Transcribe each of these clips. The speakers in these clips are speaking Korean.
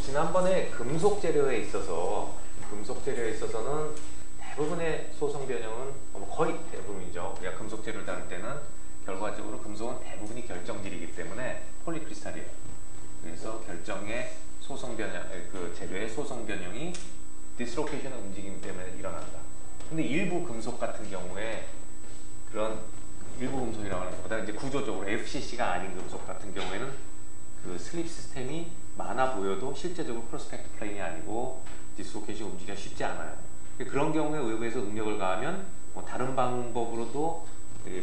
지난번에 금속 재료에 있어서는 대부분의 소성 변형은 거의 대부분이죠. 우리가 금속 재료를 다룰 때는 결과적으로 금속은 대부분이 결정질이기 때문에 폴리크리스탈이에요. 그래서 결정의 소성 변형, 그 재료의 소성 변형이 디스로케이션의 움직임 때문에 일어난다. 근데 일부 금속 같은 경우에 그런 일부 금속이라고 하는 것보다 이제 구조적으로 FCC가 아닌 금속 같은 경우에는 그 슬립 시스템이 많아 보여도 실제적으로 프로스펙트 플레인이 아니고 디스로케이션 움직이기가 쉽지 않아요. 그런 경우에 외부에서 응력을 가하면 뭐 다른 방법으로도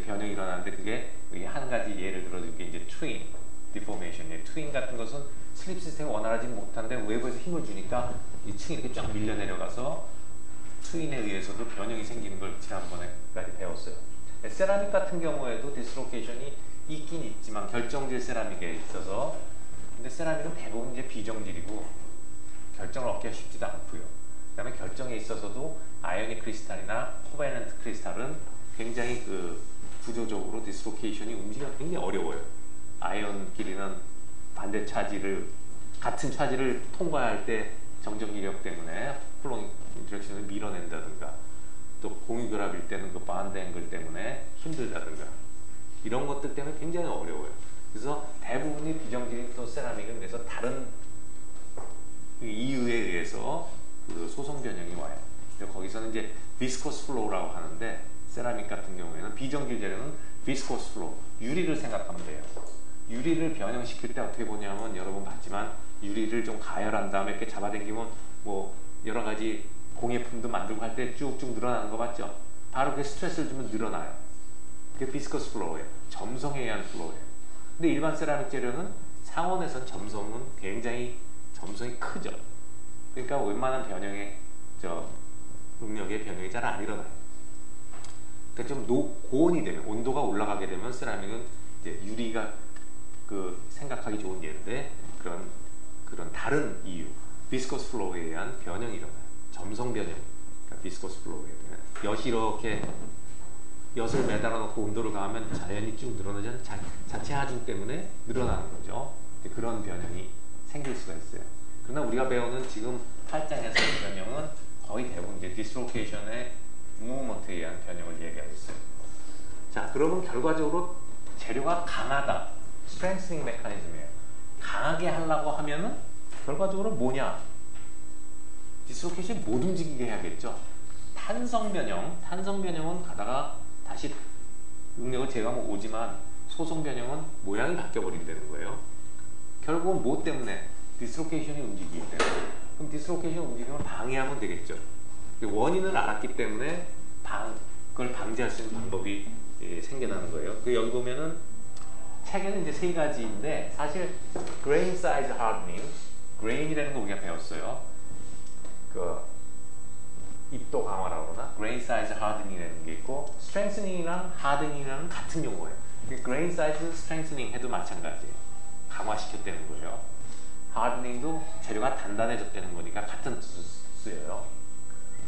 변형이 일어나는데 그게 한 가지 예를 들어준 게 이제 트윈, 디포메이션이에요. 트윈 같은 것은 슬립 시스템이 원활하지 못한데 외부에서 힘을 주니까 이 층이 이렇게 쫙 밀려 내려가서 트윈에 의해서도 변형이 생기는 걸 지난번에까지 배웠어요. 세라믹 같은 경우에도 디스로케이션이 있긴 있지만 결정질 세라믹에 있어서 근데 세라믹은 대부분 이제 비정질이고 결정을 얻기가 쉽지도 않고요. 그 다음에 결정에 있어서도 아이오닉 크리스탈이나 코바넌트 크리스탈은 굉장히 그 구조적으로 디스로케이션이 움직이기가 굉장히 어려워요. 아이온끼리는 반대 차지를 같은 차지를 통과할 때 정전기력 때문에 쿨롱 인터랙션을 밀어낸다든가 또 공유결합일 때는 그 바운드 앵글 때문에 힘들다든가 이런 것들 때문에 굉장히 어려워요. 그래서 대부분이 비정질인 또 세라믹은 그래서 다른 이유에 의해서 그 소성 변형이 와요. 거기서는 이제 비스코스 플로우라고 하는데 세라믹 같은 경우에는 비정질 재료는 비스코스 플로우, 유리를 생각하면 돼요. 유리를 변형시킬 때 어떻게 보냐면 여러분 봤지만 유리를 좀 가열한 다음에 이렇게 잡아당기면 뭐 여러 가지 공예품도 만들고 할 때 쭉쭉 늘어나는 거 맞죠? 바로 그 스트레스를 주면 늘어나요. 그게 비스커스 플로우예요. 점성에 의한 플로우예요. 근데 일반 세라믹 재료는 상온에선 점성은 굉장히 점성이 크죠. 그러니까 웬만한 변형의 응력의 변형이 잘 안 일어나요. 그러니까 좀 고온이 되면 온도가 올라가게 되면 세라믹은 이제 유리가 그 생각하기 좋은 예인데 그런 다른 이유 비스코스 플로우에 의한 변형이 일어나요. 점성 변형, 그러니까 비스코스 플로우에 의한 엿이 이렇게 엿을 매달아 놓고 온도를 가하면 자연히 쭉 늘어나지 않는 자체 하중 때문에 늘어나는 거죠. 그런 변형이 생길 수가 있어요. 그러나 우리가 배우는 지금 8장에서의 변형은 거의 대부분 이제 디스로케이션의 무브먼트에 의한 변형을 얘기하고 있어요. 자, 그러면 결과적으로 재료가 강하다. 스트렝스닝 메커니즘이에요. 강하게 하려고 하면은 결과적으로 뭐냐? 디스로케이션 못 움직이게 해야겠죠. 탄성 변형은 가다가 다시 응력을 제거하면 오지만 소성 변형은 모양이 바뀌어 버린다는 거예요. 결국은 뭐 때문에? 디스로케이션이 움직이기 때문에. 그럼 디스로케이션 움직임을 방해하면 되겠죠. 원인을 알았기 때문에 그걸 방지할 수 있는 방법이 생겨나는 거예요. 여기 보면은 책에는 이제 세 가지인데 사실 grain size hardening, grain이라는 거 우리가 배웠어요. 그 입도 강화라고 그러나 grain size hardening이라는 게 있고 strengthening이랑 hardening이랑 같은 용어예요. grain size strengthening 해도 마찬가지예요. 강화시켰다는 거예요. hardening도 재료가 단단해졌다는 거니까 같은 뜻을 쓰여요.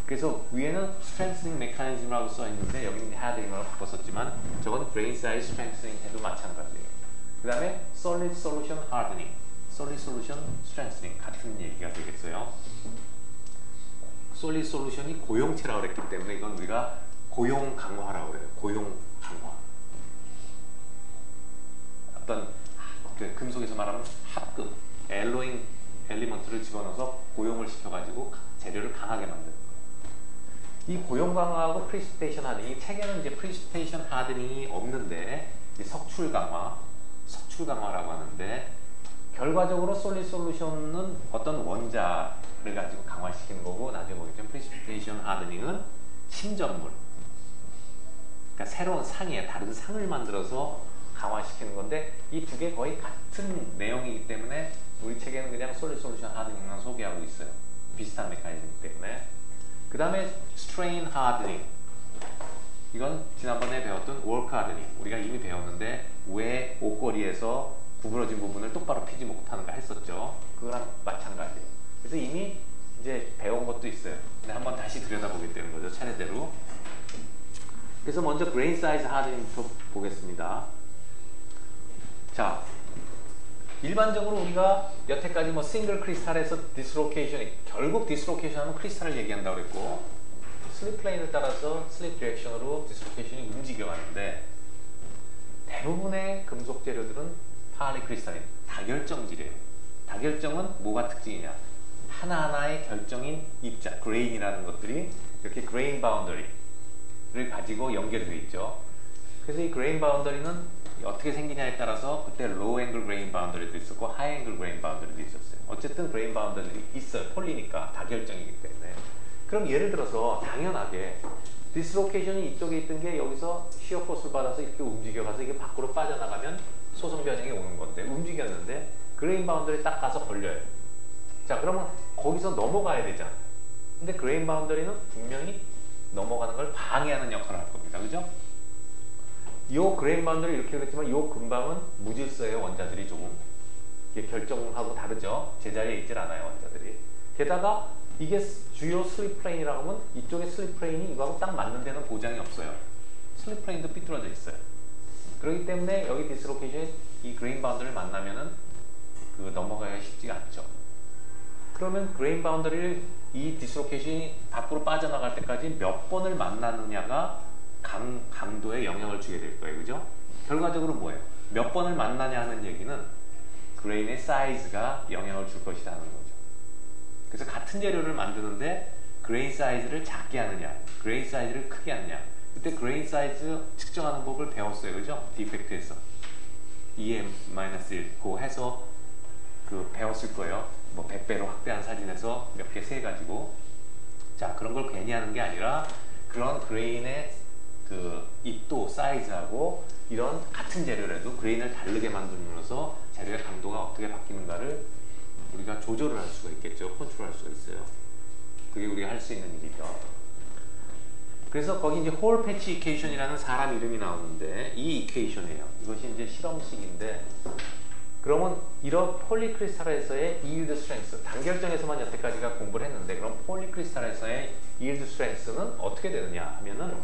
그래서 위에는 strengthening mechanism이라고 써 있는데 여기는 hardening으로 바꿨었지만 저건 grain size strengthening 해도 마찬가지예요. 그 다음에 solid solution hardening, solid solution strengthening 같은 얘기가 되겠어요. solid solution이 고용체라고 그랬기 때문에 이건 우리가 고용 강화라고 그래요. 고용 강화. 어떤 그 금속에서 말하면 합금, alloying 엘리먼트를 집어넣어서 고용을 시켜가지고 재료를 강하게 만드는 거예요. 이 고용 강화하고 precipitation hardening, 이 책에는 이제 precipitation hardening이 없는데 석출 강화라고 하는데 결과적으로 solid solution은 어떤 원자를 가지고 강화시키는 거고 나중에 보겠지만 precipitation hardening은 침전물, 그러니까 새로운 상이에요. 다른 상을 만들어서 강화시키는 건데 이 두 개 거의 같은 내용이기 때문에 우리 책에는 그냥 solid solution hardening만 소개하고 있어요. 비슷한 메커니즘 때문에. 그 다음에 strain hardening, 이건 지난번에 배웠던 work hardening, 우리가 이미 배웠는데 왜 옷걸이에서 구부러진 부분을 똑바로 피지 못하는가 했었죠. 그거랑 마찬가지예요. 그래서 이미 이제 배운 것도 있어요. 근데 한번 다시 들여다보게 되는 거죠, 차례대로. 그래서 먼저 grain size hardening부터 보겠습니다. 자, 일반적으로 우리가 여태까지 뭐 싱글 크리스탈에서 디스로케이션이 결국 디스로케이션 하면 크리스탈을 얘기한다고 그랬고 슬립 플레인을 따라서 슬립 디렉션으로 디스로케이션이 움직여가는데 대부분의 금속 재료들은 파리크리스탈인 다결정질이에요. 다결정은 뭐가 특징이냐? 하나하나의 결정인 입자, 그레인이라는 것들이 이렇게 그레인 바운더리를 가지고 연결이 되어 있죠. 그래서 이 그레인 바운더리는 어떻게 생기냐에 따라서 그때 로우 앵글 그레인 바운더리도 있었고 하이 앵글 그레인 바운더리도 있었어요. 어쨌든 그레인 바운더리 있어요. 폴리니까 다결정이기 때문에. 그럼 예를 들어서 당연하게 디스로케이션이 이쪽에 있던 게 여기서 시어 포스를 받아서 이렇게 움직여가서 이게 밖으로 빠져나가면 소성 변형이 오는 건데 움직였는데 그레인 바운더리 딱 가서 걸려요. 자, 그러면 거기서 넘어가야 되잖아. 근데 그레인 바운더리는 분명히 넘어가는 걸 방해하는 역할을 할 겁니다. 그죠? 요 그레인 바운더리 이렇게 그랬지만 요 근방은 무질서예요. 원자들이 조금. 이게 결정하고 다르죠. 제자리에 있질 않아요. 원자들이. 게다가 이게 주요 슬립 플레인이라고 하면 이쪽에 슬립 플레인이 이거하고 딱 맞는 데는 보장이 없어요. 슬립 플레인도 삐뚤어져 있어요. 그렇기 때문에 여기 디스로케이션이 이 그레인 바운더리를 만나면은 그 넘어가기가 쉽지가 않죠. 그러면 그레인 바운더리를 이 디스로케이션이 밖으로 빠져나갈 때까지 몇 번을 만나느냐가 강도에 영향을 주게 될 거예요. 그죠? 결과적으로 뭐예요? 몇 번을 만나냐 하는 얘기는 그레인의 사이즈가 영향을 줄 것이다 하는 거죠. 그래서 같은 재료를 만드는데 그레인 사이즈를 작게 하느냐, 그레인 사이즈를 크게 하느냐. 그때 그레인 사이즈 측정하는 법을 배웠어요. 그죠? 디펙트에서. EM-1 그거 해서 그 배웠을 거예요. 뭐 100배로 확대한 사진에서 몇 개 세가지고. 자, 그런 걸 괜히 하는 게 아니라 그런 그레인의 그 입도 사이즈하고 이런 같은 재료라도 그레인을 다르게 만들면서 재료의 강도가 어떻게 바뀌는가를 우리가 조절을 할 수가 있겠죠. 컨트롤 할 수가 있어요. 그게 우리가 할 수 있는 일이죠. 그래서 거기 이제 홀 패치 이퀘이션이라는 사람 이름이 나오는데 이 이퀘이션이에요. 이것이 이제 실험식인데 그러면 이런 폴리크리스탈에서의 yield strength, 단결정에서만 여태까지가 공부를 했는데 그럼 폴리크리스탈에서의 yield strength는 어떻게 되느냐 하면은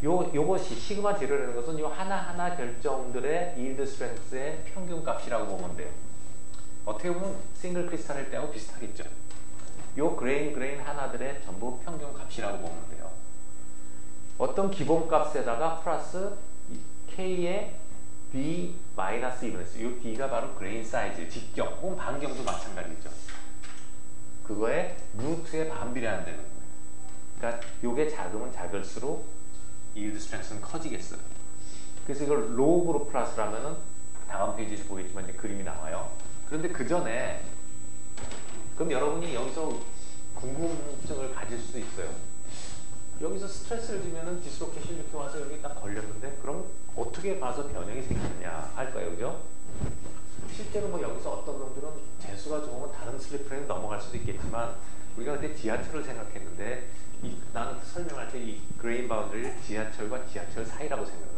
요것이 시그마 제로라는 것은 요 하나하나 결정들의 yield strength의 평균 값이라고 보면 돼요. 어떻게 보면 싱글 크리스탈일 때하고 비슷하겠죠. 요 그레인 하나들의 전부 평균 값이라고 보면 돼요. 어떤 기본 값에다가 플러스 K의 D-1s, 이 D가 바로 그레인 사이즈, 직경 혹은 반경도 마찬가지죠. 그거에 루트에 반비례한다는 거예요. 그러니까 요게 작으면 작을수록 yield strength는 커지겠어요. 그래서 이걸 로그로 플러스를 하면은 다음 페이지에서 보겠지만 이제 그림이 나와요. 그런데 그 전에 그럼 여러분이 여기서 궁금증을 가질 수도 있어요. 여기서 스트레스를 주면은 디스로케이션 이렇게 와서 여기 딱 걸렸는데 그럼 어떻게 봐서 변형이 생기느냐 할 거예요. 그죠? 실제로 뭐 여기서 어떤 놈들은 재수가 좋으면 다른 슬립 플레인 넘어갈 수도 있겠지만 우리가 그때 지하철을 생각했는데 나는 설명할 때 이 그레인 바운드리를 지하철과 지하철 사이라고 생각을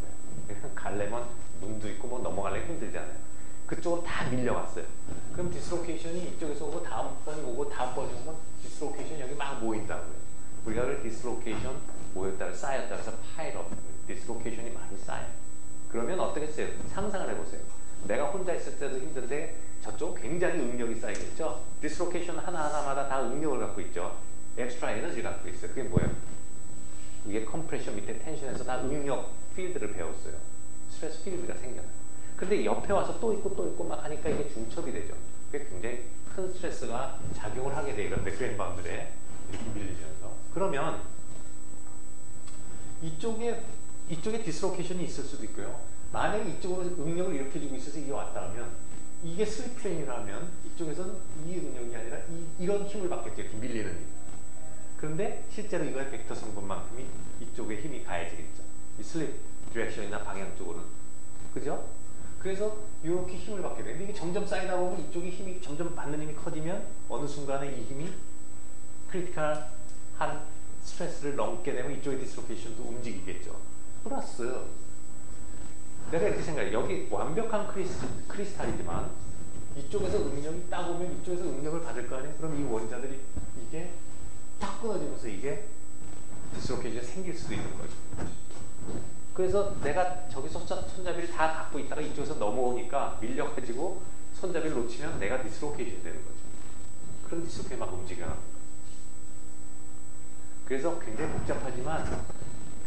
해요. 가려면 문도 있고 뭐 넘어가려면 힘들잖아요. 그쪽으로 다 밀려갔어요. 그럼 디스로케이션이 이쪽에서 오고 다음번이 오고 다음번이 오면 디스로케이션이 여기 막 모인다고요. 우리가 그 디스로케이션 모였다를 쌓였다 해서 파일업, 디스로케이션이 많이 쌓여요. 그러면 어떻겠어요? 상상을 해보세요. 내가 혼자 있을 때도 힘든데 저쪽은 굉장히 응력이 쌓이겠죠? 디스로케이션 하나하나마다 다 응력을 갖고 있죠. 엑스트라 에너지를 갖고 있어요. 그게 뭐예요? 이게 컴프레션 밑에 텐션에서 다 응력 필드를 배웠어요. 스트레스 필드가 생겨나요. 근데 옆에 와서 또 있고 막 하니까 이게 중첩이 되죠. 그게 굉장히 큰 스트레스가 작용을 하게 돼요. 이런 그레인 바운드리에 이렇게 밀리면서. 그러면 이쪽에 디스로케이션이 있을 수도 있고요. 만약에 이쪽으로 응력을 이렇게 주고 있어서 이게 왔다 하면 이게 슬립 플레인이라면 이쪽에서는 이 응력이 아니라 이런 힘을 받겠죠. 이렇게 밀리는 힘. 그런데 실제로 이거의 벡터 성분만큼이 이쪽에 힘이 가해지겠죠. 이 슬립 디렉션이나 방향 쪽으로는. 그죠? 그래서 이렇게 힘을 받게 돼요. 근데 이게 점점 쌓이다 보면 이쪽에 힘이 점점 받는 힘이 커지면 어느 순간에 이 힘이 크리티컬한 스트레스를 넘게 되면 이쪽의 디스로케이션도 움직이겠죠. 플러스 내가 이렇게 생각해요. 여기 완벽한 크리스탈이지만 이쪽에서 응력이 딱 오면 이쪽에서 응력을 받을 거 아니에요? 그럼 이 원자들이 이게 딱 끊어지면서 이게 디스로케이션이 생길 수도 있는 거죠. 그래서 내가 저기서 손잡이를 다 갖고 있다가 이쪽에서 넘어오니까 밀려가지고 손잡이를 놓치면 내가 디스로케이션이 되는 거죠. 그런 디스로케이션이 막 움직여요. 그래서 굉장히 복잡하지만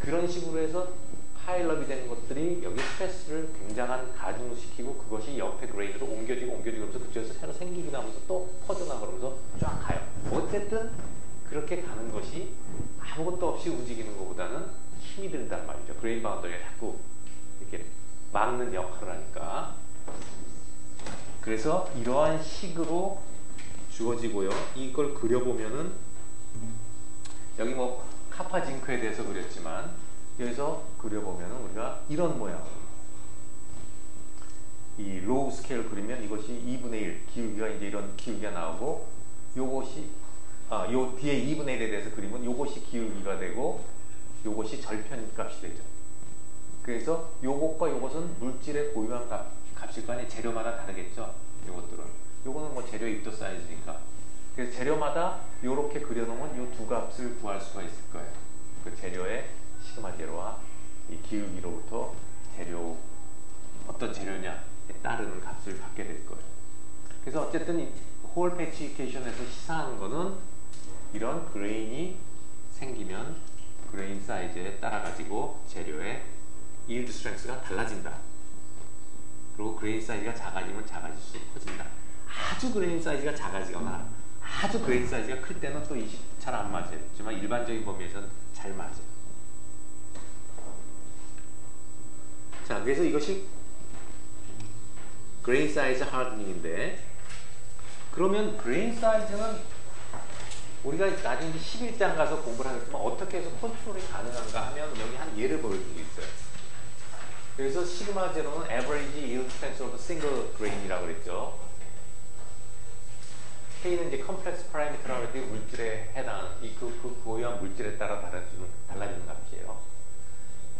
그런 식으로 해서 파일럿이 되는 것들이 여기 스트레스를 굉장한 가중을 시키고 그것이 옆에 그레인으로 옮겨지고 그러면서 그쪽에서 새로 생기기도 하면서 또 퍼져나가 그러면서 쫙 가요. 어쨌든 그렇게 가는 것이 아무것도 없이 움직이는 것보다는 힘이 든단 말이죠. 그레인 바운더리가 자꾸 이렇게 막는 역할을 하니까. 그래서 이러한 식으로 주어지고요. 이걸 그려보면은 여기 뭐 카파징크에 대해서 그렸지만 여기서 그려보면은 우리가 이런 모양, 이 로우 스케일 그리면 이것이 2분의 1 기울기가 이제 이런 기울기가 나오고 요것이 요 뒤에 2분의 1에 대해서 그리면 요것이 기울기가 되고 요것이 절편값이 되죠. 그래서 요것과 요것은 물질의 고유한 값일 거 아니에요. 재료마다 다르겠죠. 요것들은 요거는 뭐 재료 입도 사이즈니까. 그래서 재료마다 요렇게 그려놓으면 요 두 값을 구할 수가 있을 거예요. 그 재료의 시그마 제로와 이 기울기로부터 재료 어떤 재료냐에 따르는 값을 갖게 될 거예요. 그래서 어쨌든 이 홀 패치피케이션에서 시사하는 거는 이런 그레인이 생기면 그레인 사이즈에 따라 가지고 재료의 yield strength가 달라진다. 그리고 그레인 사이즈가 작아지면 작아질수록 커진다. 아주 그레인 사이즈가 작아지거나 아주 그레인 사이즈가 클 때는 또 이 식 잘 안 맞아요. 하지만 일반적인 범위에서는 잘 맞아요. 자, 그래서 이것이 그레인 사이즈 하드닝인데, 그러면 그레인 사이즈는 우리가 나중에 11장 가서 공부를 하겠지만 어떻게 해서 컨트롤이 가능한가 하면 여기 한 예를 보여준 게 있어요. 그래서 시그마 제로는 average yield strength of single grain이라고 그랬죠. K는 이제 컴플렉스 파라미터라고 해서 물질에 해당하는 그 고유한 물질에 따라 달라지는 값이에요.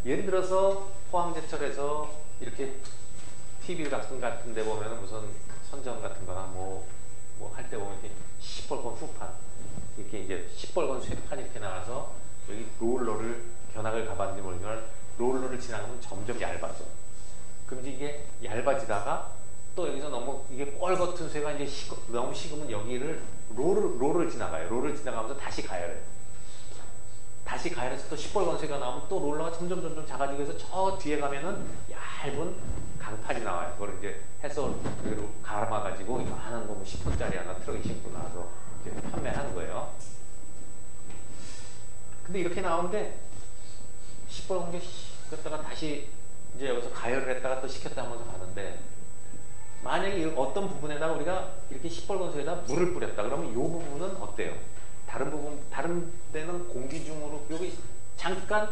예를 들어서 포항제철에서 이렇게 TV 같은 데 보면은 무슨 선전 같은 거나 뭐 할 때 보면 이렇게 시뻘건 후판, 이렇게 이제 시뻘건 쇠판 이렇게 나와서 여기 롤러를 견학을 가봤는지 모르지만 롤러를 지나가면 점점 얇아져. 그럼 이게 얇아지다가 또 여기서 너무 이게 뻘겉은 쇠가 이제 너무 식으면 여기를 롤을 지나가요. 롤을 지나가면서 다시 가열해요. 다시 가열해서 또 시뻘건 쇠가 나오면 또 롤러가 점점 작아지고 해서 저 뒤에 가면은 얇은 강판이 나와요. 그걸 이제 해서 여기로 갈아가지고 이만한 거 10톤짜리 하나 트럭에 싣고 나와서 이제 판매하는 거예요. 근데 이렇게 나오는데 시뻘건 게 그랬다가 다시 이제 여기서 가열을 했다가 또 식혔다 하면서 가는데, 만약에 어떤 부분에다가 우리가 이렇게 시뻘건 쇠에다 물을 뿌렸다 그러면 이 부분은 어때요? 다른 데는 공기 중으로 여기 잠깐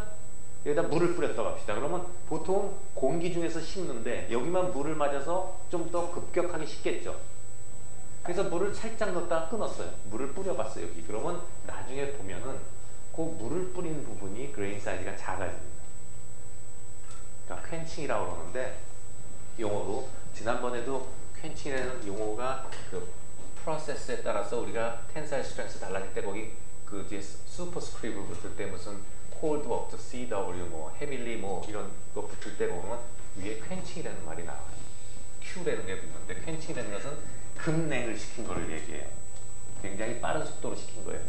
여기다 물을 뿌렸다고 합시다. 그러면 보통 공기 중에서 식는데 여기만 물을 맞아서 좀 더 급격하게 식겠죠. 그래서 물을 살짝 넣었다가 끊었어요. 물을 뿌려봤어요. 여기. 그러면 나중에 보면은 그 물을 뿌린 부분이 그레인 사이즈가 작아집니다. 그러니까 퀸칭이라고 그러는데 용어로, 지난번에도 퀸칭이라는 용어가 그 프로세스에 따라서 우리가 텐사일 스트렝스 달라질 때 거기 그 뒤에 슈퍼스크립을 붙을 때 무슨 콜드 워크, CW, 뭐 헤빌리 뭐 이런 거 붙을 때 보면 위에 퀸칭이라는 말이 나와요. Q라는 게 붙는데 퀸칭이라는 것은 급냉을 시킨 거를 얘기해요. 굉장히 빠른 속도로 시킨 거예요.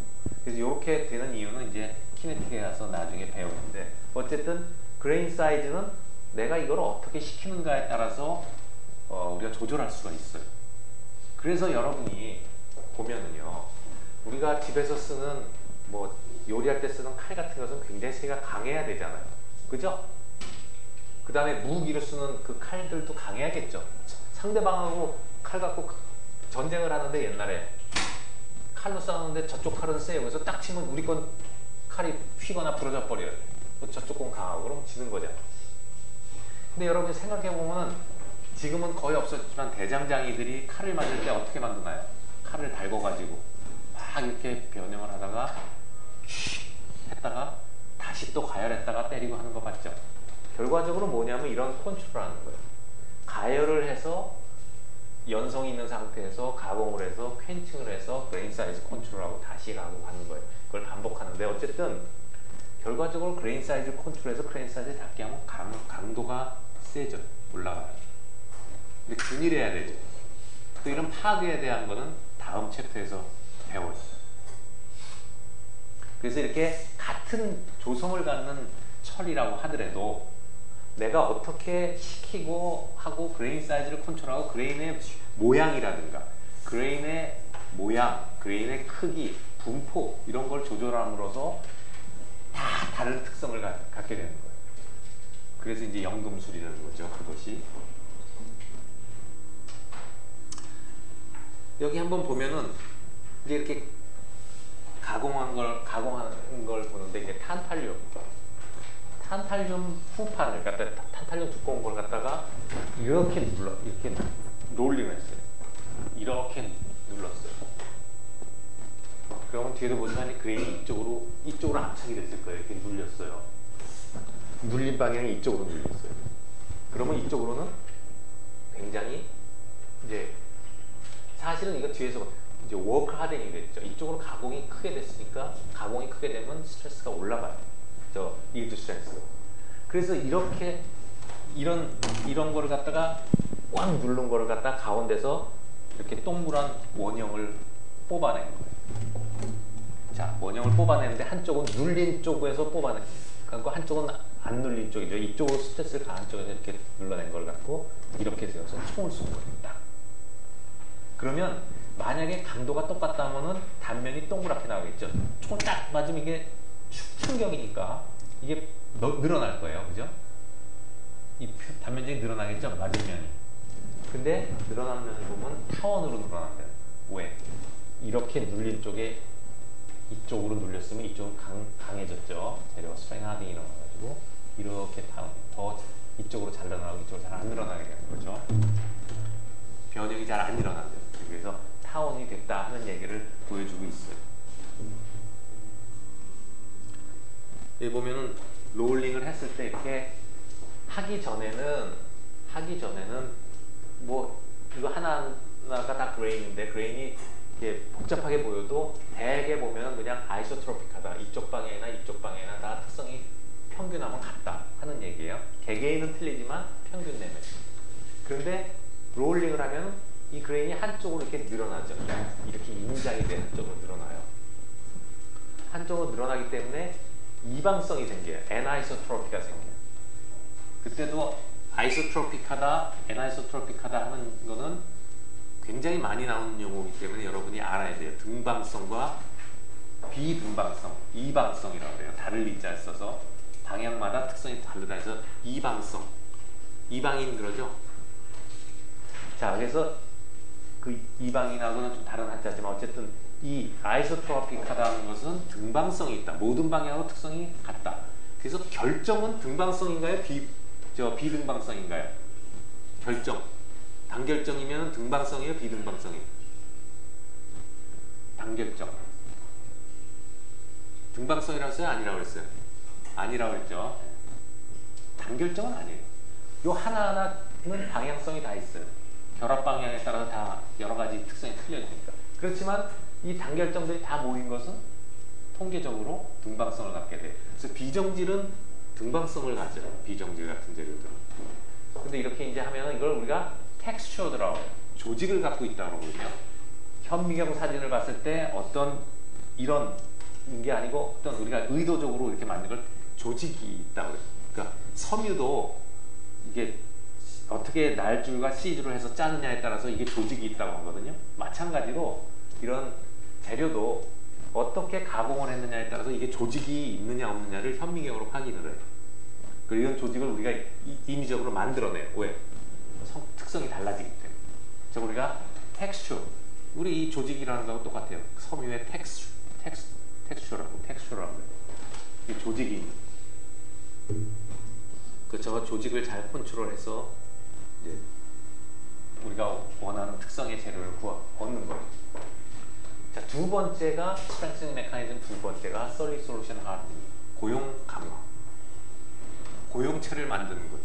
그래서 이렇게 되는 이유는 이제 키네틱에 가서 나중에 배우는데, 어쨌든 그레인 사이즈는 내가 이걸 어떻게 시키는가에 따라서 우리가 조절할 수가 있어요. 그래서 여러분이 보면은요, 우리가 집에서 쓰는 뭐 요리할 때 쓰는 칼 같은 것은 굉장히 세가 강해야 되잖아요. 그죠? 그 다음에 무기로 쓰는 그 칼들도 강해야겠죠. 상대방하고 칼 갖고 전쟁을 하는데 옛날에 칼로 싸우는데 저쪽 칼은 세요. 그래서 딱 치면 우리 건 칼이 휘거나 부러져 버려요. 저쪽 건 강하고 그럼 지는 거잖아요. 근데 여러분이 생각해보면 지금은 거의 없었지만 대장장이들이 칼을 만들 때 어떻게 만드나요? 칼을 달궈가지고 막 이렇게 변형을 하다가 했다가 다시 또 가열했다가 때리고 하는 거 맞죠? 결과적으로 뭐냐면 이런 컨트롤하는 거예요. 가열을 해서 연성이 있는 상태에서 가공을 해서 퀸칭을 해서 그레인 사이즈 컨트롤하고 다시 가고 하는 거예요. 그걸 반복하는데 어쨌든 결과적으로 그레인 사이즈 컨트롤해서 그레인 사이즈 작게 하면 강도가 세죠. 올라가요. 근데 균일해야 되죠. 또 이런 파괴에 대한 거는 다음 챕터에서 배워요. 그래서 이렇게 같은 조성을 갖는 철이라고 하더라도 내가 어떻게 시키고 하고 그레인 사이즈를 컨트롤하고 그레인의 모양이라든가 그레인의 모양, 그레인의 크기, 분포 이런 걸 조절함으로써 다 다른 특성을 갖게 되는 거예요. 그래서 이제 연금술이라는 거죠. 그것이. 여기 한번 보면은 이제 이렇게 가공하는 걸 보는데 이게 탄탈륨 후판을 갖다 탄탈륨 두꺼운 걸 갖다가 이렇게 롤링을 했어요. 이렇게 눌렀어요. 그러면 뒤에도 보시면 그레인이 이쪽으로 압착이 됐을 거예요. 이렇게 눌렸어요. 눌린 방향이 이쪽으로 눌렸어요. 그러면 이쪽으로는 굉장히 이제 사실은 이거 뒤에서 이제 워크 하딩이 됐죠. 이쪽으로 가공이 크게 됐으니까 가공이 크게 되면 스트레스가 올라가요. 저 일드 스트레스. 그래서 이렇게 이런 거를 갖다가 꽉 누른 거를 갖다가 가운데서 이렇게 동그란 원형을 뽑아낸 거예요. 자, 원형을 뽑아내는데 한쪽은 눌린 쪽에서 뽑아낸 거고 한쪽은 안 눌린 쪽이죠. 이쪽으로 스트레스를 가한 쪽에서 이렇게 눌러낸 걸 갖고 이렇게 되어서 총을 쏜 거예요. 딱. 그러면 만약에 강도가 똑같다 하면은 단면이 동그랗게 나오겠죠. 총 딱 맞으면 이게 충격이니까 이게 늘어날 거예요. 그죠? 이 단면적이 늘어나겠죠? 맞은 면이. 근데 늘어나는 면을 보면 타원으로 늘어난다. 왜? 이렇게 눌린 쪽에 이쪽으로 눌렸으면 이쪽은 강해졌죠. 재료가 스프링 하딩이 일어나가지고 이렇게 더 이쪽으로 잘 늘어나고 이쪽으로 잘 안 늘어나게 되는 거죠. 변형이 잘 안 일어난대요. 그래서 타원이 됐다 하는 얘기를 보여주고 있어요. 여기 보면은 롤링을 했을 때 이렇게 하기 전에는 뭐 이거 하나가 다 그레인인데 그레인이 이렇게 복잡하게 보여도 대개 보면 그냥 아이소트로픽하다. 이쪽 방향이나 다 특성이 평균하면 같다 하는 얘기예요. 개개인은 틀리지만 평균 내면. 그런데 롤링을 하면 이 그레인이 한쪽으로 이렇게 늘어나죠. 이렇게 인장이 돼 한쪽으로 늘어나요. 한쪽으로 늘어나기 때문에 이방성이 생겨요. 애나이소트로피가 생겨요. 그때도 아이소트로픽하다, 애나이소트로픽하다 하는 거는 굉장히 많이 나오는 용어이기 때문에 여러분이 알아야 돼요. 등방성과 비등방성, 이방성이라고 해요. 다를 이자를 써서 방향마다 특성이 다르다 해서 이방성, 이방인 그러죠. 자, 그래서 그 이방인하고는 좀 다른 한자지만 어쨌든 이 아이소트로픽하다는 것은 등방성이 있다. 모든 방향으로 특성이 같다. 그래서 결정은 등방성인가요? 비등방성인가요? 결정. 단결정이면 등방성이에요? 비등방성이에요? 단결정. 등방성이라고 했어요? 아니라고 했어요? 아니라고 했죠. 단결정은 아니에요. 요 하나하나는 방향성이 다 있어요. 결합 방향에 따라서 다 여러 가지 특성이 틀려지니까. 그렇지만 이 단결점들이 다 모인 것은 통계적으로 등방성을 갖게 돼요. 그래서 비정질은 등방성을 가져요. 비정질 같은 재료들은. 근데 이렇게 이제 하면 이걸 우리가 텍스처더라고 조직을 갖고 있다고 그러거든요. 현미경 사진을 봤을 때 어떤 이런 게 아니고 어떤 우리가 의도적으로 이렇게 만든 걸 조직이 있다고 그래요. 그러니까 섬유도 이게 어떻게 날줄과 C줄을 해서 짜느냐에 따라서 이게 조직이 있다고 하거든요. 마찬가지로 이런 재료도 어떻게 가공을 했느냐에 따라서 이게 조직이 있느냐 없느냐를 현미경으로 확인을 해요. 그리고 이런 조직을 우리가 임의적으로 만들어내요. 왜? 특성이 달라지기 때문에. 그래서 우리가 텍스처, 우리 이 조직이라는 거하고 똑같아요. 섬유의 텍스처라고 해요. 이 조직이 저 조직을 잘 컨트롤해서 이제 우리가 원하는 특성의 재료를 얻는 거예요. 자, 두 번째가 스트렝스닝 메커니즘, 두 번째가 솔리드 솔루션 하드닝, 고용 강화. 고용체를 만드는 거죠.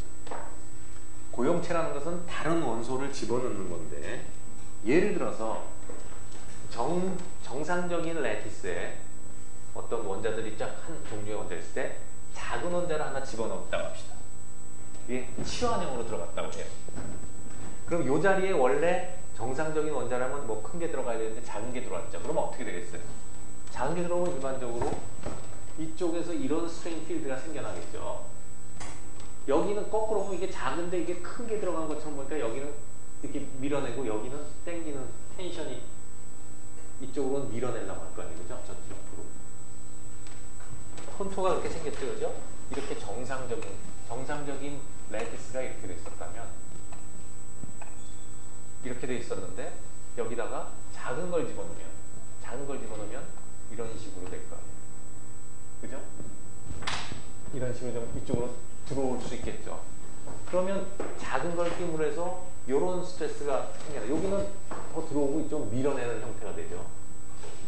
고용체라는 것은 다른 원소를 집어넣는 건데, 예를 들어서 정상적인 레티스에 어떤 원자들이 쫙 한 종류의 원자가 있을 때 작은 원자를 하나 집어넣었다고 합시다. 이게 치환형으로 들어갔다고 해요. 그럼 이 자리에 원래 정상적인 원자라면 뭐 큰 게 들어가야 되는데 작은 게 들어왔죠. 그러면 어떻게 되겠어요? 작은 게 들어오면 일반적으로 이쪽에서 이런 스트레인 필드가 생겨나겠죠. 여기는 거꾸로 보면 이게 작은데 이게 큰 게 들어간 것처럼 보니까 여기는 이렇게 밀어내고 여기는 당기는 텐션이 이쪽으로는 밀어내려고 할 거 아니에요. 그죠? 저쪽으로. 콘토가 그렇게 생겼죠. 그죠? 이렇게 정상적인 레티스가 이렇게 돼 있었다면 이렇게 돼 있었는데 여기다가 작은 걸 집어넣으면 이런 식으로 될 거예요. 그죠? 이런 식으로 좀 이쪽으로 들어올 수 있겠죠. 그러면 작은 걸 힘으로 해서 이런 스트레스가 생겨나. 여기는 더 들어오고 이쪽 밀어내는 형태가 되죠.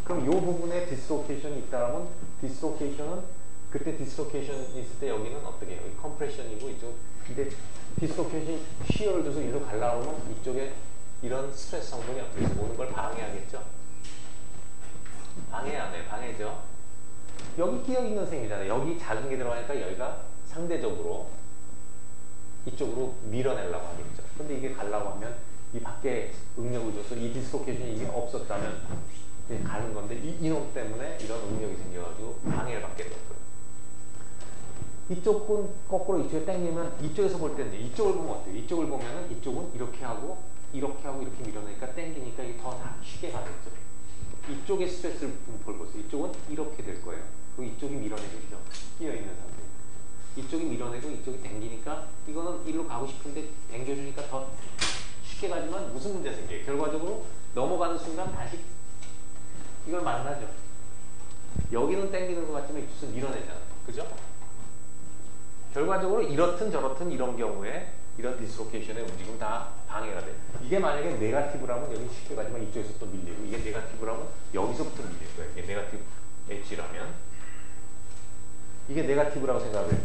그럼 이 부분에 디스로케이션이 있다면 디스로케이션은 그때 디스로케이션이 있을 때 여기는 어떻게 해요? 컴프레션이고 이쪽 근데 디스로케이션이 시어를 줘서 일로 가려고 하면 이쪽에 이런 스트레스 성분이 어떻게 해서 오는 걸 방해하겠죠? 방해 안 해요. 방해죠. 여기 끼어 있는 셈이잖아요. 여기 작은 게 들어가니까 여기가 상대적으로 이쪽으로 밀어내려고 하겠죠. 근데 이게 가려고 하면 이 밖에 응력을 줘서 이 디스로케이션이 이게 없었다면 이제 가는 건데 이놈 때문에 이런 응력이 생겨가지고 방해를 받게 될 거예요. 이쪽은 거꾸로 이쪽에 당기면 이쪽에서 볼 때인데 이쪽을 보면 어때요? 이쪽을 보면은 이쪽은 이렇게 하고 이렇게 밀어내니까 당기니까 이게 더 쉽게 가겠죠. 이쪽에 스트레스를 볼 것이요 이쪽은 이렇게 될 거예요. 그리고 이쪽이 밀어내고 있죠. 끼어 있는 상태. 이쪽이 밀어내고 이쪽이 당기니까 이거는 일로 가고 싶은데 당겨주니까 더 쉽게 가지만 무슨 문제가 생겨요? 결과적으로 넘어가는 순간 다시 이걸 만나죠. 여기는 당기는 것 같지만 이쪽은 밀어내잖아요. 그죠? 결과적으로 이렇든 저렇든 이런 경우에 이런 디스로케이션의 움직임 다 방해가 돼요. 이게 만약에 네거티브라면 여기 쉽게 가지만 이쪽에서 또 밀리고 이게 네거티브라면 여기서부터 밀릴 거예요. 이게 네거티브 엣지라면 이게 네거티브라고 생각해요.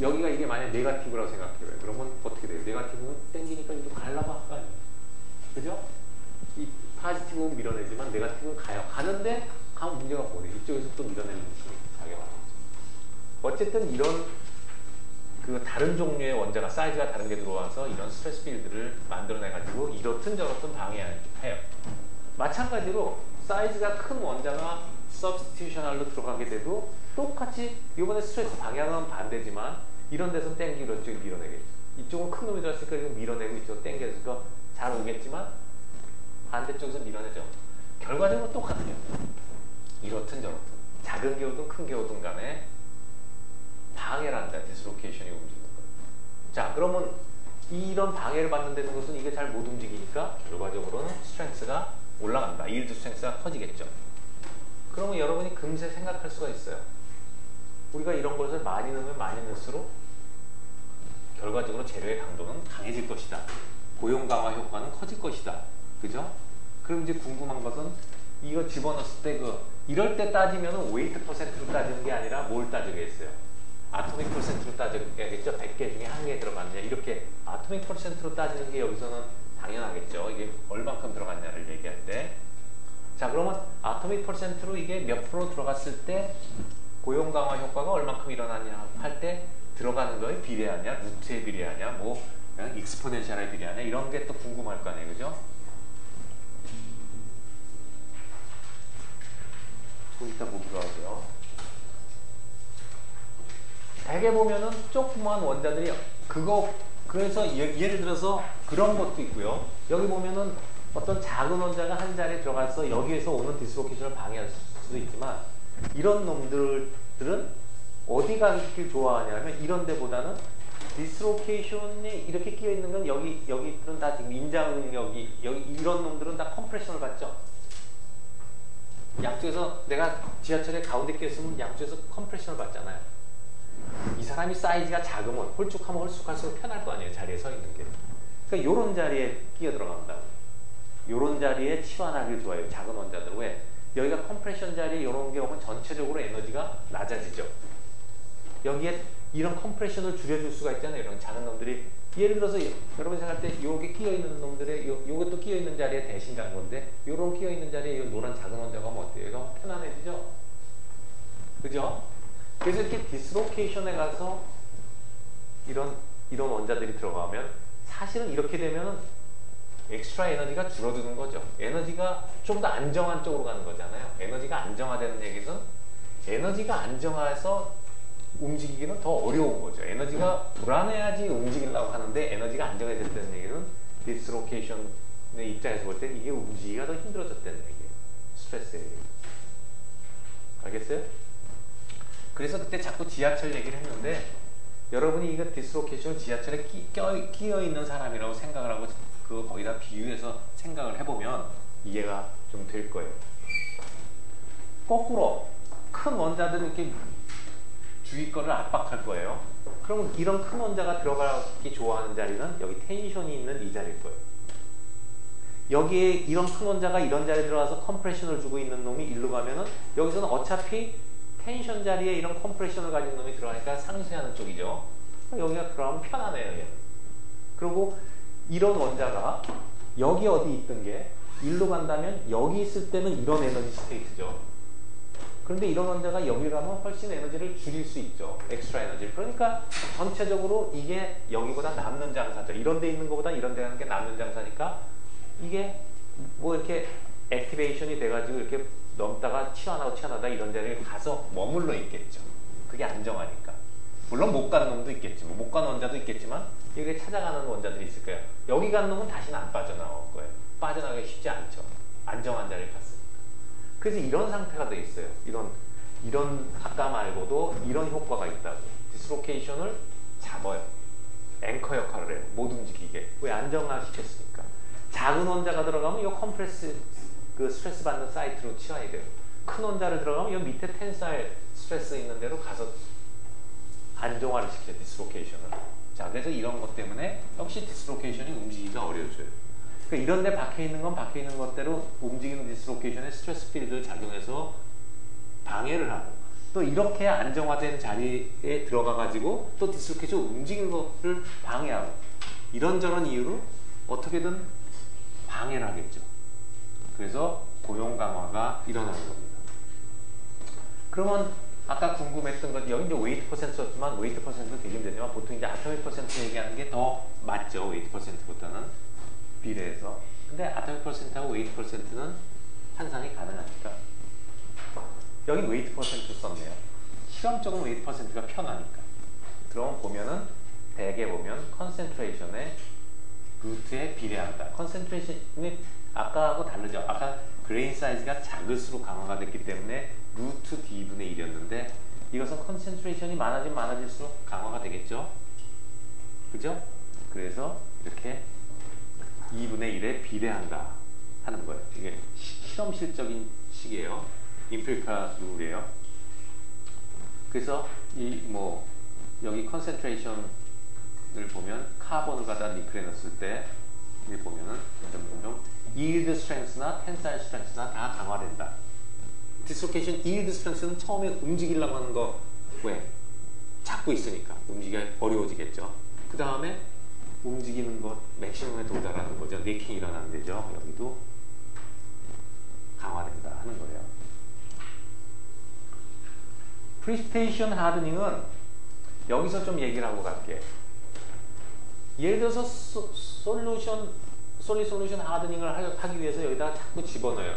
여기가 이게 만약 네거티브라고 생각해요. 그러면 어떻게 돼요? 네거티브는 당기니까 이쪽 가려고 할 거 아니에요. 그죠? 이 포지티브는 밀어내지만 네거티브는 가요. 가는데 가면 문제가 뭐래요? 이쪽에서 또 밀어내는 힘이 작용하는 거죠. 어쨌든 이런 그 다른 종류의 원자가 사이즈가 다른 게 들어와서 이런 스트레스 필드를 만들어내가지고 이렇든 저렇든 방해해요. 마찬가지로 사이즈가 큰 원자가 서브스티튜셔널로 들어가게 돼도 똑같이 이번에 스트레스 방향은 반대지만 이런 데서 당기고 이런 쪽에 밀어내겠죠. 이쪽은 큰 놈이 들어왔으니까 이거 밀어내고 이쪽 당겨서 잘 오겠지만 반대쪽에서 밀어내죠. 결과적으로 똑같아요. 이렇든 저렇든 작은 게 오든 큰 게 오든 간에 방해를 한다. 디스로케이션이 움직이는 거예요. 자, 그러면 이런 방해를 받는 데는 것은 이게 잘 못 움직이니까 결과적으로는 스트렝스가 올라간다. 일드 스트렝스가 커지겠죠. 그러면 여러분이 금세 생각할 수가 있어요. 우리가 이런 것을 많이 넣으면 많이 넣을수록 결과적으로 재료의 강도는 강해질 것이다. 고용 강화 효과는 커질 것이다. 그죠? 그럼 이제 궁금한 것은 이거 집어넣었을 때 이럴 때 따지면 웨이트 퍼센트로 따지는 게 아니라 뭘 따지겠어요? 아토믹 퍼센트로 따져야겠죠. 100개 중에 1개 들어갔냐. 이렇게 아토믹 퍼센트로 따지는 게 여기서는 당연하겠죠. 이게 얼만큼 들어갔냐를 얘기할 때. 자, 그러면 아토믹 퍼센트로 이게 몇 프로 들어갔을 때 고용 강화 효과가 얼만큼 일어나냐 할 때 들어가는 거에 비례하냐, 루트에 비례하냐, 뭐 그냥 익스포넨셜에 비례하냐 이런 게 또 궁금할 거 아니에요. 그죠? 좀 이따 보기로 하고요. 대개 보면은 조그만 원자들이 그래서 예를 들어서 그런 것도 있고요. 여기 보면은 어떤 작은 원자가 한 자리에 들어가서 여기에서 오는 디스로케이션을 방해할 수도 있지만 이런 놈들은 어디 가길 좋아하냐면 이런 데보다는 디스로케이션이 이렇게 끼어 있는 건 여기들은 다 지금 인장력이 여기 이런 놈들은 다 컴프레션을 받죠. 양쪽에서 내가 지하철에 가운데 끼어 있으면 양쪽에서 컴프레션을 받잖아요. 이 사람이 사이즈가 작으면 홀쭉하면 홀쭉할수록 편할 거 아니에요. 자리에 서 있는 게. 그러니까 요런 자리에 끼어 들어간다고. 요런 자리에 치환하길 좋아해요. 작은 원자들. 왜? 여기가 컴프레션 자리에 요런 게 오면 전체적으로 에너지가 낮아지죠. 여기에 이런 컴프레션을 줄여줄 수가 있잖아요. 이런 작은 놈들이. 예를 들어서 여러분이 생각할 때 요게 끼어 있는 놈들의 요것도 끼어 있는 자리에 대신 간 건데 요런 끼어 있는 자리에 요 노란 작은 원자가 오면 어때요? 얘가 편안해지죠? 그죠? 그래서 이렇게 디스로케이션에 가서 이런 원자들이 들어가면 사실은 이렇게 되면은 엑스트라 에너지가 줄어드는 거죠. 에너지가 좀 더 안정한 쪽으로 가는 거잖아요. 에너지가 안정화되는 얘기는 에너지가 안정화해서 움직이기는 더 어려운 거죠. 에너지가 불안해야지 움직이려고 하는데 에너지가 안정해졌다는 얘기는 디스로케이션의 입장에서 볼 때 이게 움직이기가 더 힘들어졌다는 얘기예요. 스트레스에. 알겠어요? 그래서 그때 자꾸 지하철 얘기를 했는데 여러분이 이거 디스로케이션 지하철에 끼어 있는 사람이라고 생각을 하고 그거 거기다 비유해서 생각을 해보면 이해가 좀 될 거예요. 거꾸로 큰 원자들은 이렇게 주위 거를 압박할 거예요. 그럼 이런 큰 원자가 들어가기 좋아하는 자리는 여기 텐션이 있는 이 자리일 거예요. 여기에 이런 큰 원자가 이런 자리에 들어가서 컴프레션을 주고 있는 놈이 일로 가면은 여기서는 어차피 텐션 자리에 이런 컴프레션을 가진 놈이 들어가니까 상쇄하는 쪽이죠. 여기가 들어가면 편하네요. 얘는. 그리고 이런 원자가 여기 어디 있던 게 일로 간다면 여기 있을 때는 이런 에너지 스테이트죠. 그런데 이런 원자가 여기 가면 훨씬 에너지를 줄일 수 있죠. 엑스트라 에너지를. 그러니까 전체적으로 이게 여기보다 남는 장사죠. 이런 데 있는 것보다 이런 데 가는 게 남는 장사니까 이게 뭐 이렇게 액티베이션이 돼가지고 이렇게 넘다가 튀어나오다 이런 자리에 가서 머물러 있겠죠. 그게 안정하니까. 물론 못 가는 놈도 있겠지. 못 가는 원자도 있겠지만 여기 찾아가는 원자들이 있을 거예요. 여기 가는 놈은 다시는 안 빠져나올 거예요. 빠져나가기 쉽지 않죠. 안정한 자리에 갔으니까. 그래서 이런 상태가 돼 있어요. 이런 아까 말고도 이런 효과가 있다고. 디스로케이션을 잡아요. 앵커 역할을 해요. 못 움직이게. 왜 안정화시켰으니까. 작은 원자가 들어가면 이 컴프레스 그 스트레스 받는 사이트로 치워야 돼요. 큰 원자를 들어가면 이 밑에 텐사일 스트레스 있는 데로 가서 안정화를 시켜요. 디스로케이션을. 자, 그래서 이런 것 때문에 역시 디스로케이션이 움직이기가 어려워져요. 그러니까 이런 데 박혀있는 건 박혀있는 것대로 움직이는 디스로케이션에 스트레스 필드를 작용해서 방해를 하고 또 이렇게 안정화된 자리에 들어가가지고 또 디스로케이션 움직이는 것을 방해하고 이런저런 이유로 어떻게든 방해를 하겠죠. 그래서 고용 강화가 일어나는 겁니다. 그러면 아까 궁금했던 것 여기 이제 웨이트 퍼센트였지만 웨이트 퍼센트는 되긴 되지만 보통 이제 아토믹 퍼센트 얘기하는 게 더 맞죠. 웨이트 퍼센트보다는 비례해서. 근데 아토믹 퍼센트하고 웨이트 퍼센트는 환상이 가능하니까 여기 웨이트 퍼센트 썼네요. 실험적으로 웨이트 퍼센트가 편하니까. 그럼 보면은 대개 보면 컨센트레이션의 루트에 비례한다. 컨센트레이션이 아까하고 다르죠. 아까 그레인 사이즈가 작을수록 강화가 됐기 때문에 루트 D분의 1이었는데 이것은 컨센트레이션이 많아질수록 강화가 되겠죠. 그죠? 그래서 이렇게 2분의 1에 비례한다 하는 거예요. 이게 실험실적인 식이에요. 임피리컬 룰이에요. 그래서 이 뭐 여기 컨센트레이션을 보면 카본을 갖다 니켈에 넣었을 때 여기 보면은 yield strength나 tensile strength나 다 강화된다. 디스로케이션 yield strength는 처음에 움직이려고 하는 거 왜? 잡고 있으니까 움직이기가 어려워지겠죠. 그 다음에 움직이는 것 맥시멈에 도달하는 거죠. 네킹이 일어나는 데죠. 여기도 강화된다 하는 거예요. 프리시피테이션 하드닝은 여기서 좀 얘기를 하고 갈게. 예를 들어서 솔루션 하드닝을 하기 위해서 여기다가 자꾸 집어넣어요.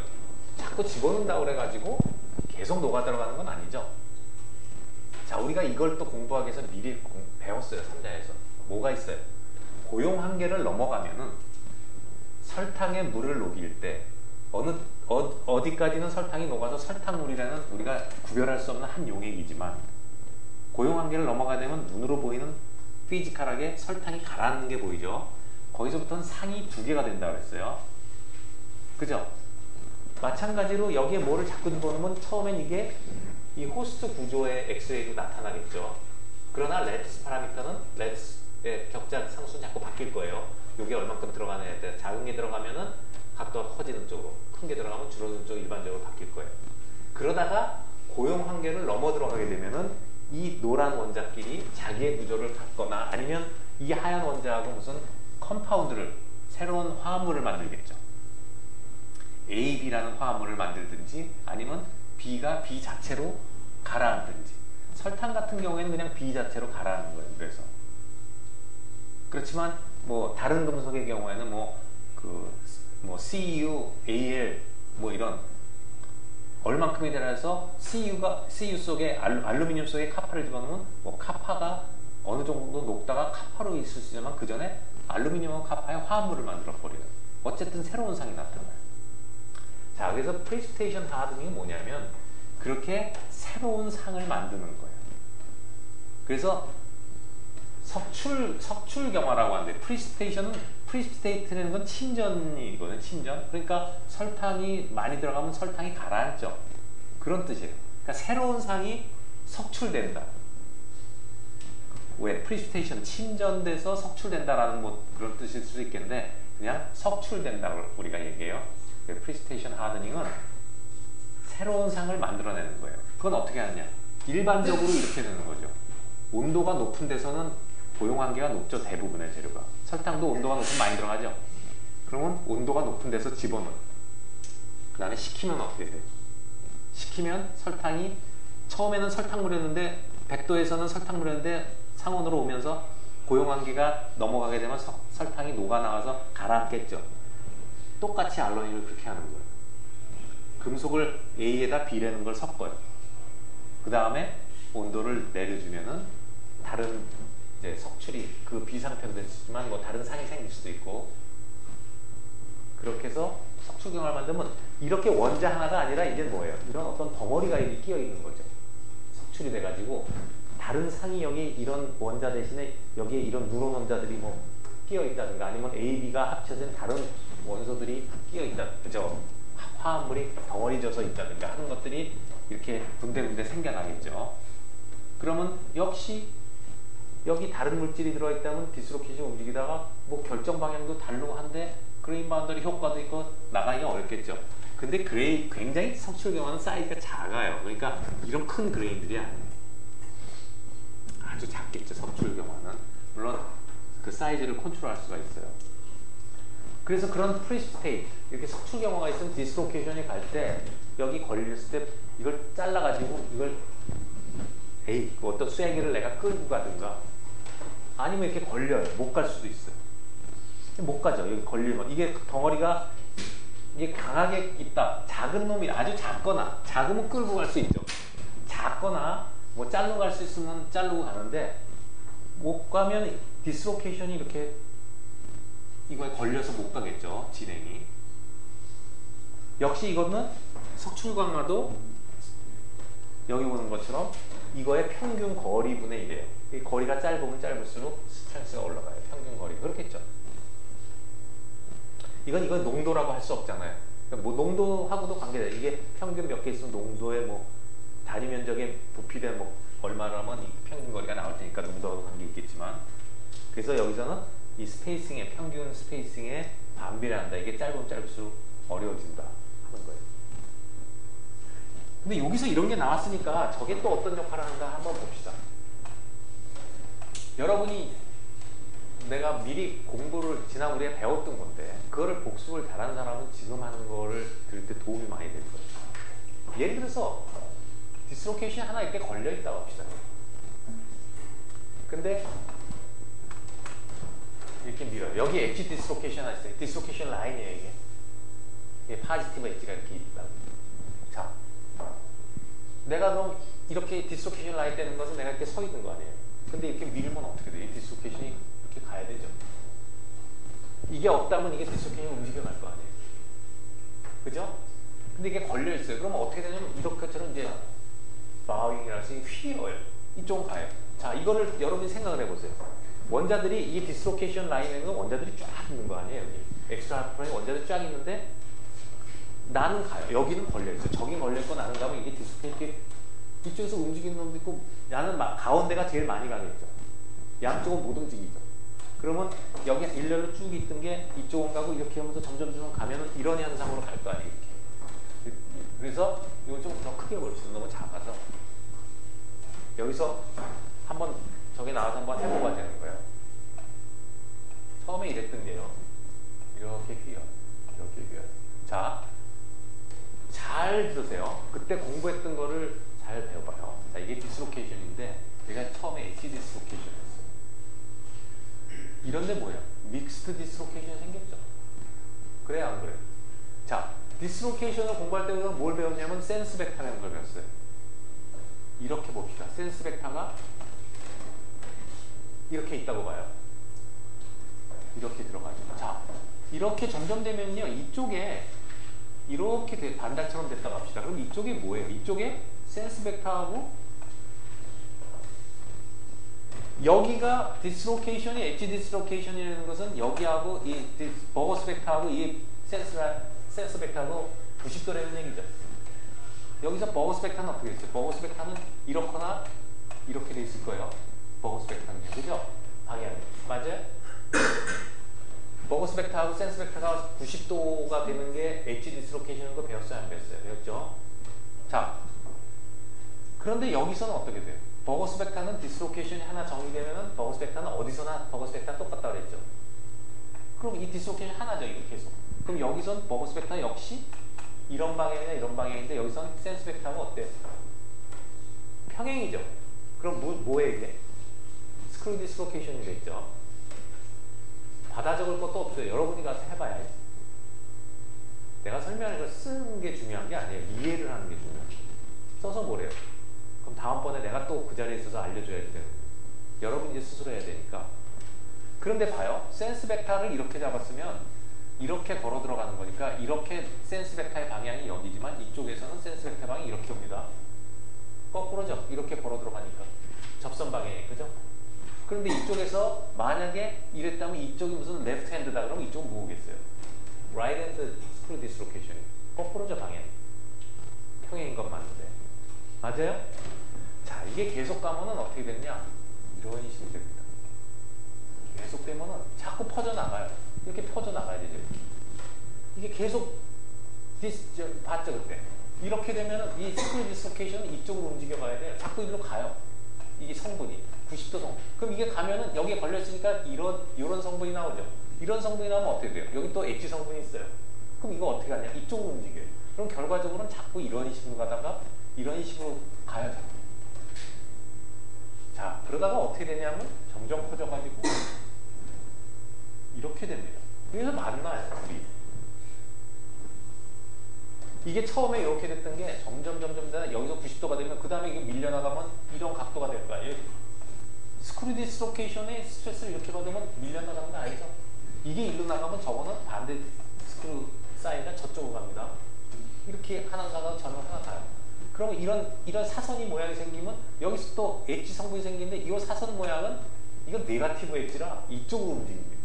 자꾸 집어넣는다고 그래가지고 계속 녹아 들어가는 건 아니죠. 자, 우리가 이걸 또 공부하기 위해서 미리 배웠어요. 3자에서. 뭐가 있어요? 고용 한계를 넘어가면은 설탕에 물을 녹일 때 어디까지는 설탕이 녹아서 설탕물이라는 우리가 구별할 수 없는 한 용액이지만 고용 한계를 넘어가게 되면 눈으로 보이는 피지컬하게 설탕이 가라앉는 게 보이죠. 거기서부터는 상이 두 개가 된다고 했어요. 그죠? 마찬가지로 여기에 뭐를 자꾸 집어넣으면 처음엔 이게 이 호스트 구조의 엑스레이로 나타나겠죠. 그러나 레티스 파라미터는 레티스의 격자 상수는 자꾸 바뀔 거예요. 이게 얼만큼 들어가느냐에 따라 작은 게 들어가면은 각도가 커지는 쪽으로, 큰 게 들어가면 줄어드는 쪽으로 일반적으로 바뀔 거예요. 그러다가 고용 한계를 넘어 들어가게 되면은 이 노란 원자끼리 자기의 구조를 갖거나 아니면 이 하얀 원자하고 무슨 컴파운드를 새로운 화합물을 만들겠죠. AB라는 화합물을 만들든지 아니면 B가 B 자체로 가라앉든지. 설탕 같은 경우에는 그냥 B 자체로 가라앉는 거예요. 그래서 그렇지만 뭐 다른 금속의 경우에는 뭐 뭐 CU, AL 뭐 이런 얼만큼에 따라서 CU 속에 알루미늄 속에 카파를 집어넣으면 뭐 카파가 어느 정도 녹다가 카파로 있을 수 있지만 그 전에 알루미늄과 카파의 화합물을 만들어 버려요. 어쨌든 새로운 상이 나타나요. 자, 그래서 프리시피테이션 하드닝이 뭐냐면 그렇게 새로운 상을 만드는 거예요. 그래서 석출 경화라고 하는데 프리시피테이트라는 건 침전이거든요. 침전. 그러니까 설탕이 많이 들어가면 설탕이 가라앉죠. 그런 뜻이에요. 그러니까 새로운 상이 석출된다. 왜? 프리시피테이션 침전돼서 석출된다라는 뭐 그런 뜻일 수도 있겠는데 그냥 석출된다고 우리가 얘기해요. 프리시피테이션 하드닝은 새로운 상을 만들어내는 거예요. 그건 어떻게 하느냐? 일반적으로 이렇게 되는 거죠. 온도가 높은 데서는 고용한계가 높죠. 대부분의 재료가. 설탕도 온도가 높으면 많이 들어가죠. 그러면 온도가 높은 데서 집어넣어요. 그 다음에 식히면 어떻게 돼요? 식히면 설탕이 처음에는 설탕물이었는데 100도에서는 설탕물이었는데 상온으로 오면서 고용한계가 넘어가게 되면 설탕이 녹아나와서 가라앉겠죠. 똑같이 알로니를 그렇게 하는 거예요. 금속을 A에다 B라는 걸 섞어요. 그 다음에 온도를 내려주면은 다른 이제 석출이 그 B 상태로 될 수 있지만 뭐 다른 상이 생길 수도 있고 그렇게 해서 석출 경화를 만들면 이렇게 원자 하나가 아니라 이제 뭐예요? 이런 어떤 덩어리가 여기 끼어 있는 거죠. 석출이 돼가지고 다른 상이 여기 이런 원자 대신에 여기에 이런 누런 원자들이 뭐 끼어 있다든가 아니면 A, B가 합쳐진 다른 원소들이 끼어 있다, 그죠? 화합물이 덩어리져서 있다든가 하는 것들이 이렇게 군데군데 생겨나겠죠. 그러면 역시 여기 다른 물질이 들어있다면 디스로케이션이 움직이다가 뭐 결정 방향도 다르고 한데 그레인 바운더리 효과도 있고 나가기가 어렵겠죠. 근데 굉장히 석출 경화는 사이즈가 작아요. 그러니까 이런 큰 그레인들이 아니에요. 아주 작겠죠. 석출 경화는. 물론 그 사이즈를 컨트롤할 수가 있어요. 그래서 그런 프리시피테이트 이렇게 석출 경화가 있으면 디스로케이션이 갈 때 여기 걸렸을 때 이걸 잘라가지고 이걸 어떤 쐐기를 내가 끌고 가든가 아니면 이렇게 걸려요. 못 갈 수도 있어요. 못 가죠. 여기 걸리면 이게 덩어리가 이게 강하게 있다. 작은 놈이 아주 작거나 작으면 끌고 갈 수 있죠. 작거나 뭐 자르고 갈 수 있으면 자르고 가는데 못 가면 디스로케이션이 이렇게 이거에 걸려서 못 가겠죠. 진행이. 역시 이거는 석출 강화도 여기 보는 것처럼 이거의 평균 거리분의 1이에요. 이 거리가 짧으면 짧을수록 스트렝스가 올라가요. 평균 거리. 그렇겠죠. 이건 농도라고 할 수 없잖아요. 그러니까 뭐 농도하고도 관계돼요. 이게 평균 몇 개 있으면 농도의 뭐 단위 면적의 부피대 뭐 얼마라면 이 평균 거리가 나올 테니까 농도하고 관계 있겠지만 그래서 여기서는 이 스페이싱의 평균 스페이싱에 반비례한다. 이게 짧으면 짧을수록 어려워진다 하는 거예요. 근데 여기서 이런 게 나왔으니까 저게 또 어떤 역할을 하는가 한번 봅시다. 여러분이 내가 미리 공부를 지난 우리가 배웠던 건데 그거를 복습을 잘하는 사람은 지금 하는 거를 들을 때 도움이 많이 될 거예요. 예를 들어서 디스로케이션이 하나 이렇게 걸려있다고 합시다. 근데 이렇게 밀어요. 여기 엣지 디스로케이션 하나 있어요. 디스로케이션 라인이에요. 이게 파지티브 엣지가 이렇게 있다. 자, 내가 그럼 이렇게 디스로케이션 라인 떼는 것은 내가 이렇게 서 있는 거 아니에요. 근데 이렇게 밀면 어떻게 돼요? 이 디스로케이션이 이렇게 가야 되죠. 이게 없다면 이게 디스로케이션이 움직여갈 거 아니에요. 그죠? 근데 이게 걸려있어요. 그러면 어떻게 되냐면 이렇게처럼 이제 바윙이라서 휘어요. 이쪽은 가요. 자, 이거를 여러분이 생각을 해보세요. 원자들이 이게 디스로케이션 라인에는 원자들이 쫙 있는 거 아니에요. 여기 엑스트라 프라임 원자들이 쫙 있는데 나는 가요. 여기는 걸려있어요. 저긴 걸려있고 나는 가면 이게 디스로케이션 이쪽에서 움직이는 놈도 있고 나는 가운데가 제일 많이 가겠죠. 양쪽은 못 움직이죠. 그러면 여기 일렬로 쭉 있던 게 이쪽은 가고 이렇게 하면서 점점 가면은 이런 현상으로 갈 거 아니에요. 이렇게. 그래서 이걸 좀 더 크게 볼수있어 너무 작아서 여기서 한번 저기 나와서 한번 해보가 되는 거예요. 처음에 이랬던 게요. 이렇게 휘어. 이렇게 휘어. 자, 잘 들으세요. 그때 공부했던 거를 잘 배워봐요. 자, 이게 디스로케이션인데 내가 처음에 엣지 디스로케이션 했어요. 이런데 뭐예요? 믹스드 디스로케이션 생겼죠. 그래 안 그래? 자, 디스로케이션을 공부할 때 우리가 뭘 배웠냐면 센스 벡터라는 걸 배웠어요. 이렇게 봅시다. 센스 벡터가 이렇게 있다고 봐요. 이렇게 들어가죠. 자, 이렇게 점점 되면요, 이쪽에 이렇게 반달처럼 됐다고 합시다. 그럼 이쪽에 뭐예요? 이쪽에 센스 벡터하고 여기가 디스로케이션이 엣지 디스로케이션이라는 것은 여기하고 이 버거스 벡터하고 이 센스 벡터하고 90도라는 얘기죠. 여기서 버거스 벡터는 어떻게 됐어요? 버거스 벡터는 이렇거나 이렇게 돼 있을 거예요. 버거스 벡터는요. 그죠? 방향이. 맞아요? 버거스 벡터하고 센스 벡터가 90도가 되는 게 엣지 디스로케이션인 거 배웠어요? 안 배웠어요? 배웠죠? 자, 그런데 여기서는 어떻게 돼요? 버거스 벡터는 디스로케이션이 하나 정의되면은 버거스 벡터는 어디서나 버거스 벡터 똑같다고 그랬죠? 그럼 이 디스로케이션 하나죠, 이거 계속. 그럼 여기선 버거스 벡터 역시 이런 방향이나 이런 방향인데 여기선 센스 벡터가 어때요? 평행이죠. 그럼 뭐예요 이게? 스크류 디스로케이션이 되겠죠. 받아 적을 것도 없어요. 여러분이 가서 해봐야 해. 내가 설명하는 걸 쓰는 게 중요한 게 아니에요. 이해를 하는 게 중요해요. 써서 뭐래요? 그럼 다음번에 내가 또 그 자리에 있어서 알려줘야 돼요. 여러분이 이제 스스로 해야 되니까. 그런데 봐요. 센스 벡터를 이렇게 잡았으면 이렇게 걸어 들어가는 거니까 이렇게 센스 벡터의 방향이 여기지만 이쪽에서는 센스 벡터 방향이 이렇게 옵니다. 거꾸로죠. 이렇게 걸어 들어가니까. 접선 방향이. 그죠? 그런데 이쪽에서 만약에 이랬다면 이쪽이 무슨 레프트 핸드다 그러면 이쪽은 뭐겠어요? 라이트 핸드 스크류 디스로케이션. 거꾸로죠, 방향. 평행인 건 맞는데. 맞아요? 자, 이게 계속 가면은 어떻게 되느냐? 이런 식으로 됩니다. 계속 되면은 자꾸 퍼져나가요. 이렇게 퍼져나가야 되죠. 이게 계속 봤죠, 그때? 이렇게 되면은 이 스크류 디스로케이션은 이쪽으로 움직여 가야 돼요. 자꾸 이리로 가요. 이게 성분이. 90도 성분. 그럼 이게 가면은 여기에 걸렸으니까 이런 성분이 나오죠. 이런 성분이 나오면 어떻게 돼요? 여기 또 엣지 성분이 있어요. 그럼 이거 어떻게 하냐? 이쪽으로 움직여요. 그럼 결과적으로는 자꾸 이런 식으로 가다가 이런 식으로 가요. 자꾸. 자, 그러다가 어떻게 되냐면 점점 커져가지고 이렇게 됩니다. 그래서 만나요, 둘이. 이게 처음에 이렇게 됐던 게 점점 여기서 90도가 되면 그 다음에 이게 밀려나가면 이런 각도가 될 거 아니에요. 스크류 디스로케이션의 스트레스를 이렇게 받으면 밀려나가는 거 아니죠? 이게 일로 나가면 저거는 반대 스크류 사이드가 저쪽으로 갑니다. 이렇게 하나 가서 저는 하나 가요. 그러면 이런 사선이 모양이 생기면 여기서 또 엣지 성분이 생기는데 이 사선 모양은 이건 네가티브 엣지라 이쪽으로 움직입니다.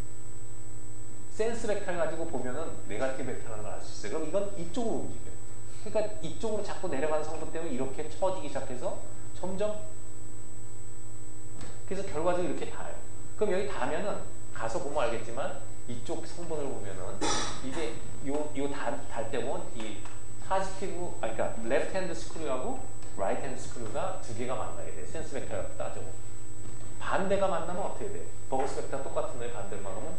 센스 벡터를 가지고 보면은 네가티브 벡터라는 걸 알 수 있어요. 그럼 이건 이쪽으로 움직여요. 그러니까 이쪽으로 자꾸 내려가는 성분 때문에 이렇게 처지기 시작해서 점점 그래서 결과적으로 이렇게 닿아요. 그럼 여기 닿으면은 가서 보면 알겠지만 이쪽 성분을 보면은 이게 닿을 때 보면 이 파지티브, 그러니까 레프트 핸드 스크류하고 라이트 핸드 스크류가 두 개가 만나게 돼. 센스 벡터가 따지고. 반대가 만나면 어떻게 돼? 버거스 벡터 똑같은 데 반대로 만나면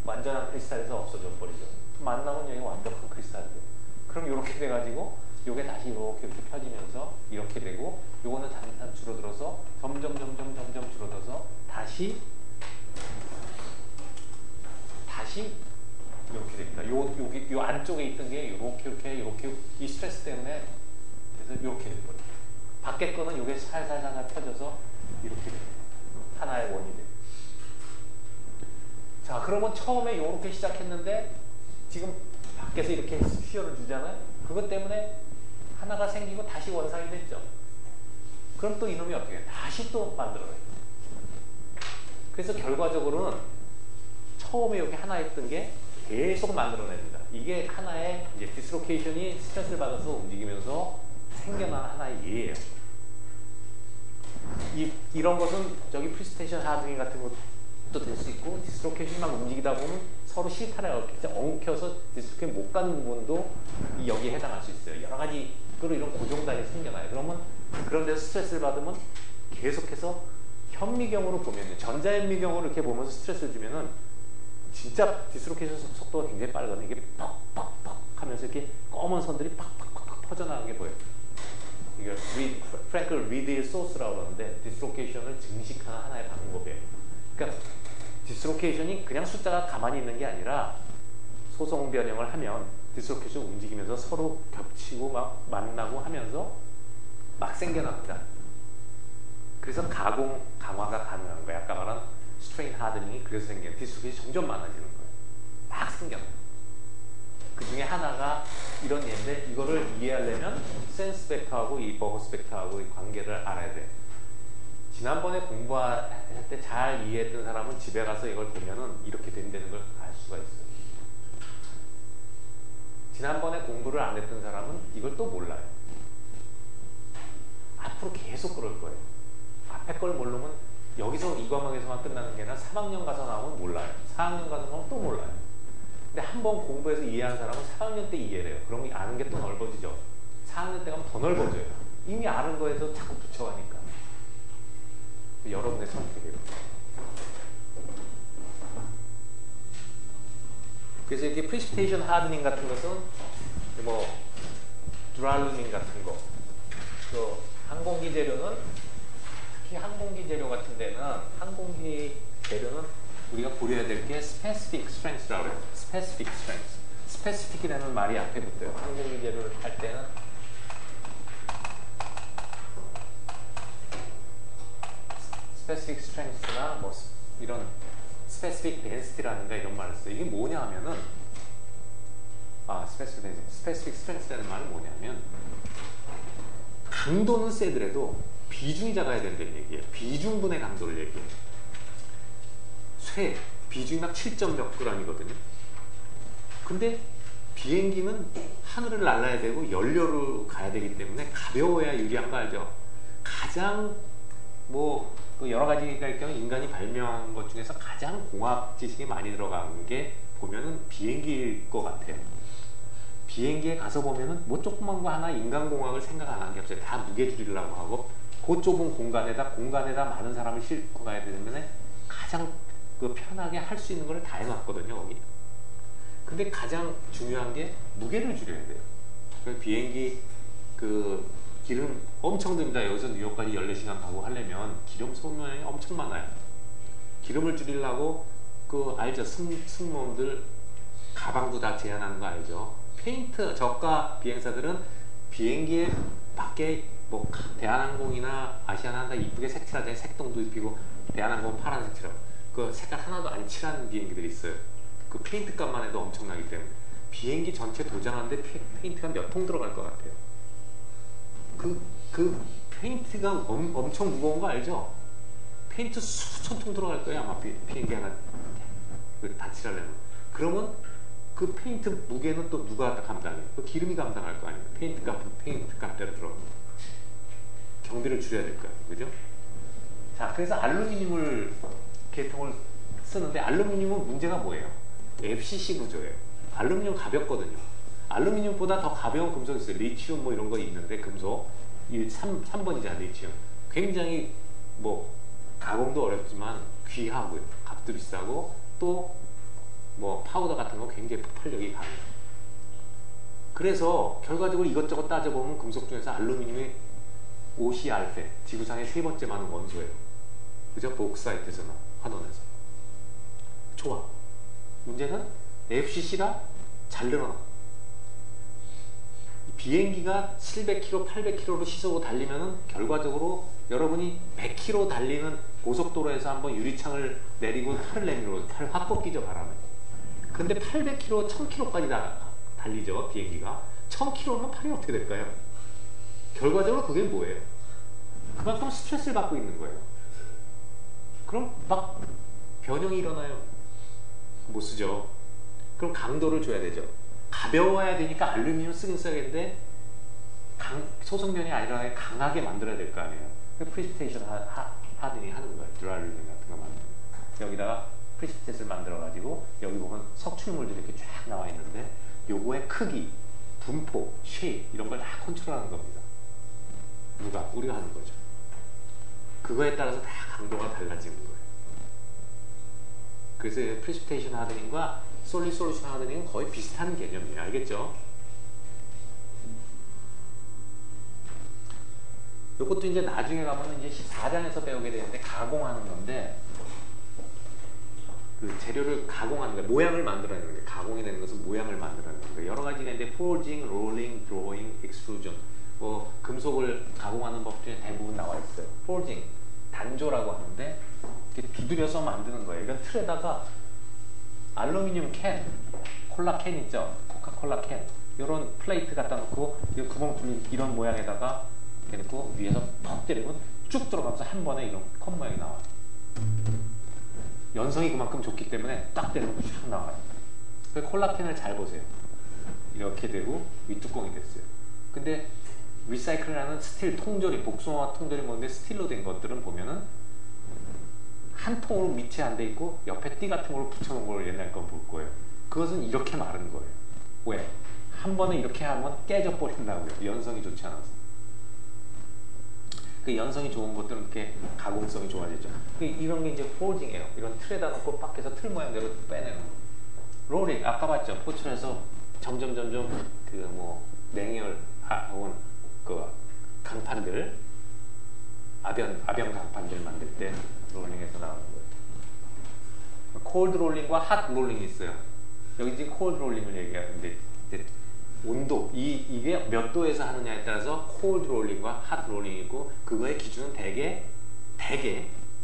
완전한 크리스탈에서 없어져 버리죠. 만나면 여기 완벽한 크리스탈이 돼. 그럼 이렇게 돼가지고 요게 다시 이렇게 펴지면서 이렇게 되고 요거는 잠깐 줄어들어서 점점 줄어들어서 다시 이렇게 됩니다. 요 안쪽에 있던 게 이렇게 이 스트레스 때문에 그래서 이렇게 돼버려요. 밖에 거는 요게 살살 펴져서 이렇게 됩니다. 하나의 원이 돼요. 자, 그러면 처음에 이렇게 시작했는데 지금 밖에서 이렇게 수시어를 주잖아요. 그것 때문에 하나가 생기고 다시 원상이 됐죠. 그럼 또 이놈이 어떻게 해요? 다시 또 만들어내요. 그래서 결과적으로는 처음에 여기 하나 있던 게 계속 만들어냅니다. 이게 하나의 이제 디스로케이션이 스트레스를 받아서 움직이면서 생겨난 하나의 예예요. 이런 것은 저기 프리스테이션 하드닝 같은 것도 될 수 있고 디스로케이션만 움직이다 보면 서로 실타래가 엉켜서 디스로케이션 못 가는 부분도 여기에 해당할 수 있어요. 여러 가지 그리고 이런 고정단이 생겨나요. 그러면 그런 데서 스트레스를 받으면 계속해서 현미경으로 보면 전자현미경으로 이렇게 보면서 스트레스를 주면은 진짜 디스로케이션 속도가 굉장히 빠르거든요. 이게 퍽퍽퍽 하면서 이렇게 검은 선들이 팍팍팍 퍼져나가는 게 보여요. 이게 프랭클 리드의 소스라고 그러는데 디스로케이션을 증식하는 하나의 방법이에요. 그러니까 디스로케이션이 그냥 숫자가 가만히 있는 게 아니라 소송 변형을 하면 디스로케이션 움직이면서 서로 겹치고 막 만나고 하면서 막 생겨납니다. 그래서 가공 강화가 가능한 거예요. 아까 말한 스트레인 하드닝이 그래서 생겨요. 디스로케이션이 점점 많아지는 거예요. 막 생겨나요. 그 중에 하나가 이런 예인데 이거를 이해하려면 센스 벡터하고 이 버거스 벡터하고의 관계를 알아야 돼요. 지난번에 공부할 때 잘 이해했던 사람은 집에 가서 이걸 보면은 이렇게 된다는 걸 알 수가 있어요. 지난번에 공부를 안 했던 사람은 이걸 또 몰라요. 앞으로 계속 그럴 거예요. 앞에 걸 모르면 여기서 이 과목에서만 끝나는 게 아니라 3학년 가서 나오면 몰라요. 4학년 가서 나오면 또 몰라요. 근데 한번 공부해서 이해한 사람은 4학년 때 이해를 해요. 그러면 아는 게 또 넓어지죠. 4학년 때 가면 더 넓어져요. 이미 아는 거에서 자꾸 붙여가니까. 여러분의 선택이에요. 그래서 이렇게 프리시피테이션 하드닝 같은 것은 뭐 드랄루밍 같은 거, 또 항공기 재료는 특히 항공기 재료 같은 데는 항공기 재료는 우리가 고려해야 될 게 specific strength라고 해요. specific strength. specific이라는 말이 앞에 붙어요. 항공기 재료를 할 때는 specific strength나 뭐 이런 specific density라는가 이런 말을 써요. 이게 뭐냐 하면은 specific strength라는 말은 뭐냐면 강도는 세더라도 비중이 작아야 된다는 얘기예요. 비중분의 강도를 얘기해요. 비중이 막 7점 몇 g이거든요. 근데 비행기는 하늘을 날아야 되고 연료로 가야 되기 때문에 가벼워야 유리한 거 알죠? 가장 뭐 여러 가지가 있겠지만 인간이 발명한 것 중에서 가장 공학 지식이 많이 들어간 게 보면은 비행기일 것 같아요. 비행기에 가서 보면은 뭐 조그만 거 하나 인간공학을 생각 안 한 게 없어요. 다 무게줄이라고 하고 그 좁은 공간에다 많은 사람을 싣고 가야 되기 때문에 가장 편하게 할 수 있는 걸 다 해놨거든요, 거기. 근데 가장 중요한 게 무게를 줄여야 돼요. 그래서 비행기 기름 엄청 듭니다. 여기서 뉴욕까지 14시간 가고 하려면 기름 소모량이 엄청 많아요. 기름을 줄이려고 알죠? 승무원들 가방도 다 제한하는 거 알죠? 페인트 저가 비행사들은 비행기에 밖에 뭐 대한항공이나 아시아나 다 이쁘게 색칠하잖아요. 색동도 입히고 대한항공은 파란색 칠하고 그 색깔 하나도 안 칠하는 비행기들이 있어요. 그 페인트 값만 해도 엄청나기 때문에 비행기 전체 도장하는데 페인트가 몇 통 들어갈 것 같아요. 그 페인트가 엄청 무거운 거 알죠? 페인트 수천 통 들어갈 거예요. 아마 비행기 하나 다 칠하려면. 그러면 그 페인트 무게는 또 누가 감당해요? 그 기름이 감당할 거 아니에요. 페인트 값대로 들어가고. 경비를 줄여야 될 거예요. 그죠? 자, 그래서 알루미늄을 계통을 쓰는데 알루미늄은 문제가 뭐예요? FCC 구조예요. 알루미늄 가볍거든요. 알루미늄보다 더 가벼운 금속이 있어요. 리튬 뭐 이런 거 있는데 금속 이 3번이잖아 리튬. 굉장히 뭐 가공도 어렵지만 귀하고요. 값도 비싸고 또 뭐 파우더 같은 거 굉장히 폭발력이 강해요. 그래서 결과적으로 이것저것 따져보면 금속 중에서 알루미늄이 OCR, 지구상의 세 번째 많은 원소예요. 그죠? 복사이트에서나 환원에서. 좋아. 문제는 FCC가 잘 늘어나. 비행기가 700km, 800km로 시속으로 달리면은 결과적으로 여러분이 100km 달리는 고속도로에서 한번 유리창을 내리고 팔을 내밀어 팔 확 꺾이죠, 바람에. 근데 800km, 1000km까지 달리죠, 비행기가. 1000km면 팔이 어떻게 될까요? 결과적으로 그게 뭐예요? 그만큼 스트레스를 받고 있는 거예요. 그럼 막 변형이 일어나요. 못 쓰죠. 그럼 강도를 줘야 되죠. 가벼워야 되니까 알루미늄 쓰긴 써야겠는데 소성 변이 아니라 강하게 만들어야 될 거 아니에요. 프리시피테이션 하드닝 하는 거예요. 드라이루밍 같은 거 만드는 거예요. 여기다가 프리시피테이션을 만들어가지고 여기 보면 석출물들이 이렇게 쫙 나와 있는데 요거의 크기, 분포, 쉐입 이런 걸 다 컨트롤하는 겁니다. 누가? 우리가 하는 거죠. 그거에 따라서 다 강도가 달라지는 거예요. 그래서 프리시피테이션 하드닝과 솔리드 솔루션 하드닝은 거의 비슷한 개념이에요. 알겠죠? 이것도 이제 나중에 가면 이제 14장에서 배우게 되는데 가공하는 건데 그 재료를 가공하는 거예요. 모양을 만들어내는 거예요. 가공이 되는 것은 모양을 만들어내는 거예요. 여러 가지가 이제 forging, rolling, drawing, extrusion. 뭐 금속을 가공하는 법 중에 대부분 나와 있어요. forging, 단조라고 하는데 이렇게 비둘여서 만드는 거예요. 이건 틀에다가 알루미늄 캔, 콜라 캔 있죠? 코카콜라 캔. 이런 플레이트 갖다 놓고 이 구멍 뚫린 이런 모양에다가 이렇게 놓고 위에서 퍽 때리면 쭉 들어가면서 한 번에 이런 컵 모양이 나와요. 연성이 그만큼 좋기 때문에 딱 때리면 쭉 나와요. 그 콜라캔을 잘 보세요. 이렇게 되고 윗뚜껑이 됐어요. 근데 리사이클이라는 스틸 통조림, 복숭아 통조림 먹는데 스틸로 된 것들은 보면은 한 통으로 밑에 안 돼 있고 옆에 띠 같은 걸로 붙여놓은 걸 옛날 건 볼 거예요. 그것은 이렇게 마른 거예요. 왜? 한 번에 이렇게 하면 깨져버린다고요. 연성이 좋지 않아서. 그 연성이 좋은 것들은 이렇게 가공성이 좋아지죠. 이런 게 이제 forging이에요. 이런 틀에다 놓고 밖에서 틀 모양대로 빼내는 거. 롤링 아까 봤죠. 포출해서 점점 그 뭐 냉열 혹은 그 강판들 아변 강판들 만들 때 롤링에서 나오는 거예요. 콜드 롤링과 핫 롤링이 있어요. 여기 지금 콜드 롤링을 얘기하는데 이제 온도, 이게 몇 도에서 하느냐에 따라서 콜드 롤링과 핫 롤링이고 그거의 기준은 대개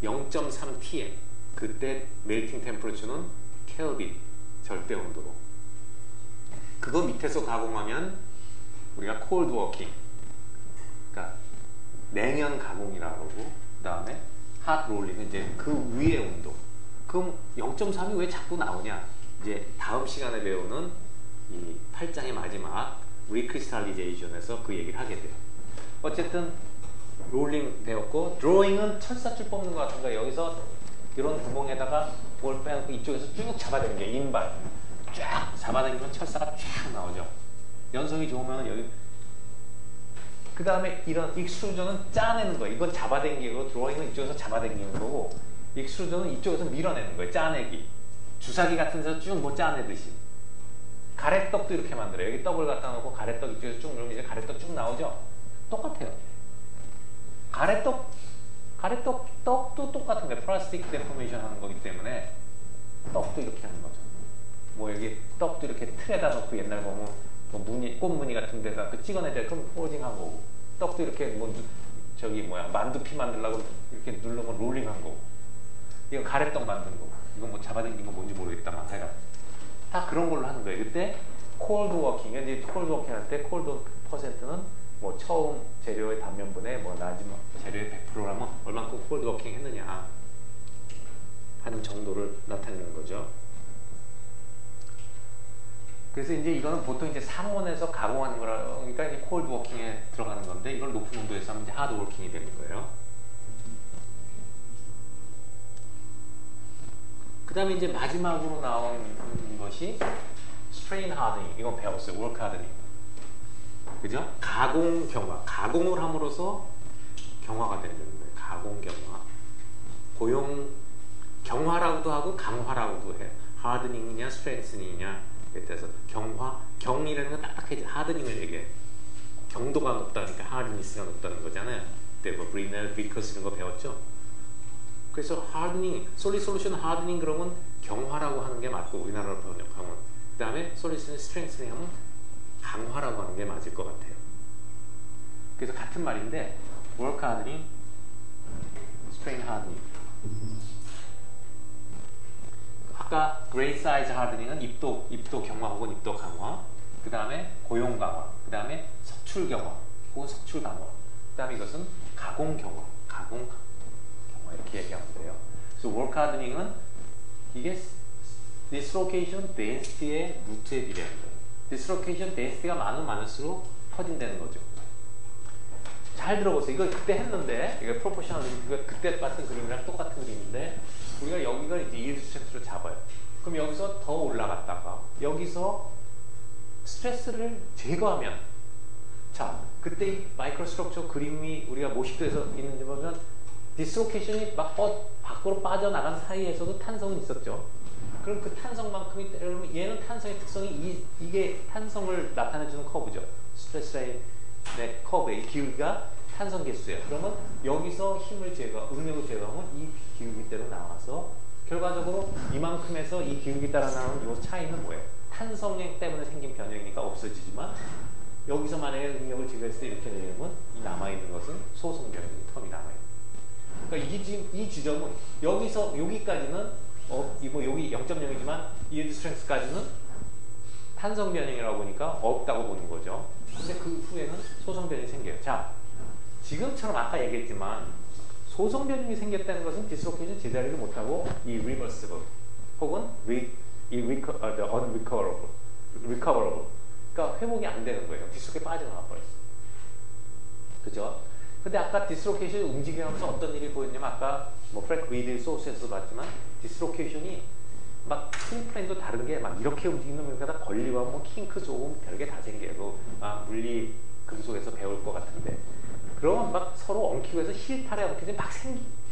0.3 TM. 그때 멜팅 템퍼러처는 켈빈, 절대 온도로. 그거 밑에서 가공하면 우리가 콜드 워킹, 그러니까 냉연 가공이라고 하고, 그 다음에 핫 롤링은 이제 그 위의 온도. 그럼 0.3이 왜 자꾸 나오냐? 이제 다음 시간에 배우는 이 8장의 마지막 리크리스탈리제이션에서 그 얘기를 하게 돼요. 어쨌든 롤링 되었고, 드로잉은 철사줄 뽑는 것 같은 거예요. 여기서 이런 구멍에다가 뭘 빼놓고 이쪽에서 쭉 잡아당기는 게 인발 쫙 잡아당기면 철사가 쫙 나오죠. 연성이 좋으면 여기 그 다음에 이런 익스트루전은 짜내는 거예요. 이건 잡아당기고 드로잉은 이쪽에서 잡아당기는 거고, 익스트루전은 이쪽에서 밀어내는 거예요. 짜내기. 주사기 같은 데서 쭉 뭐 짜내듯이. 가래떡도 이렇게 만들어요. 여기 떡을 갖다 놓고 가래떡 이쪽에서 쭉 누르면 이제 가래떡 쭉 나오죠. 똑같아요. 떡도 똑같은 거예요. 플라스틱 데포메이션 하는 거기 때문에 떡도 이렇게 하는 거죠. 뭐 여기 떡도 이렇게 틀에다 놓고 옛날 보면 뭐 무늬, 꽃무늬 같은 데다 그 찍어내자 그럼 포징한 거고, 떡도 이렇게 뭐 저기 뭐야 만두피 만들려고 이렇게 누르면 롤링한 거고, 이건 가래떡 만든 거고, 이건 뭐 잡아당긴 거 뭔지 모르겠다만 하여간 다 그런 걸로 하는 거예요. 그때 콜드 워킹, 이제 콜드 워킹 할 때 콜드 퍼센트는 뭐 처음 재료의 단면분의 뭐 마지막 재료의 100%라면 얼만큼 콜드 워킹 했느냐 하는 정도를 나타내는 거죠. 그래서 이제 이거는 보통 이제 상온에서 가공하는 거라니까 이제 콜드 워킹에 들어가는 건데, 이걸 높은 온도에서 하면 이제 하드 워킹이 되는 거예요. 그 다음에 이제 마지막으로 나온 것이 strain hardening. 이거 배웠어요. work hardening. 그죠? 가공 경화. 가공을 함으로써 경화가 되는 거예요. 가공 경화. 고용 경화라고도 하고 강화라고도 해요. hardening이냐 strengthening이냐. 그래서 경화, 경이라는 건 딱딱해지. hardening을 얘기해. 경도가 높다니까 hardness가 높다는 거잖아요. 그때 뭐 브리넬, 비커스 이런 거 배웠죠? 그래서 hardening, solid solution hardening 그러면 경화라고 하는 게 맞고, 우리나라로 번역하면. 그 다음에 solid strengthening 하면 강화라고 하는 게 맞을 것 같아요. 그래서 같은 말인데 work hardening, strain hardening. 아까 grade size hardening은 입도 경화 혹은 입도 강화, 그 다음에 고용 강화, 그 다음에 석출 경화 혹은 석출 강화, 그 다음에 이것은 가공 경화, 가공 경화 이렇게 얘기하면 돼요. 그래서 work hardening은 이게 dislocation density의 루트에 비례하는 거예요. dislocation density가 많을수록 퍼진다는 거죠. 잘 들어보세요. 이거 그때 했는데, 이거 proportional, 이거 그때 봤던 그림이랑 똑같은 그림인데, 우리가 여기가 이제 yield stress를 잡아요. 그럼 여기서 더 올라갔다가 여기서 스트레스를 제거하면, 자, 그때 이 마이크로 스트럭처 그림이 우리가 모식도에서 있는지 보면 디스로케이션이 막 밖으로 빠져나간 사이에서도 탄성은 있었죠. 그럼 그 탄성만큼이 때려면 얘는 탄성의 특성이 이게 탄성을 나타내주는 커브죠. 스트레스 라인의 커브의 기울기가 탄성 개수예요. 그러면 여기서 힘을 응력을 제거하면 이 기울기대로 나와서 결과적으로 이만큼에서 이 기울기 따라 나오는 이 차이는 뭐예요? 탄성량 때문에 생긴 변형이니까 없어지지만 여기서 만약에 응력을 제거했을 때 이렇게 되면 이 남아있는 것은 소성 변형 텀이 남아있는. 그러니까 이 지점은 여기서 여기까지는 여기 0.0이지만 yield strength까지는 탄성 변형이라고 보니까 없다고 보는 거죠. 근데 그 후에는 소성 변형이 생겨요. 자, 지금처럼 아까 얘기했지만 소성 변형이 생겼다는 것은 디스로케이션 제자리를 못하고 이 reversible 혹은 unrecoverable, 그러니까 회복이 안 되는 거예요. 디스로케이션이 빠져나가 버렸어. 그죠? 근데 아까 디스로케이션이 움직이면서 어떤 일이 보였냐면 아까 뭐 프랭크 리드 소스에서 봤지만 디스로케이션이 막 스프링도 다른 게 막 이렇게 움직이는 거다 걸리고 뭐 킹크 조금 별게 다 생겨요. 막 물리 금속에서 배울 것 같은데 그러면 막 서로 엉키고 해서 실타래 엉키지 막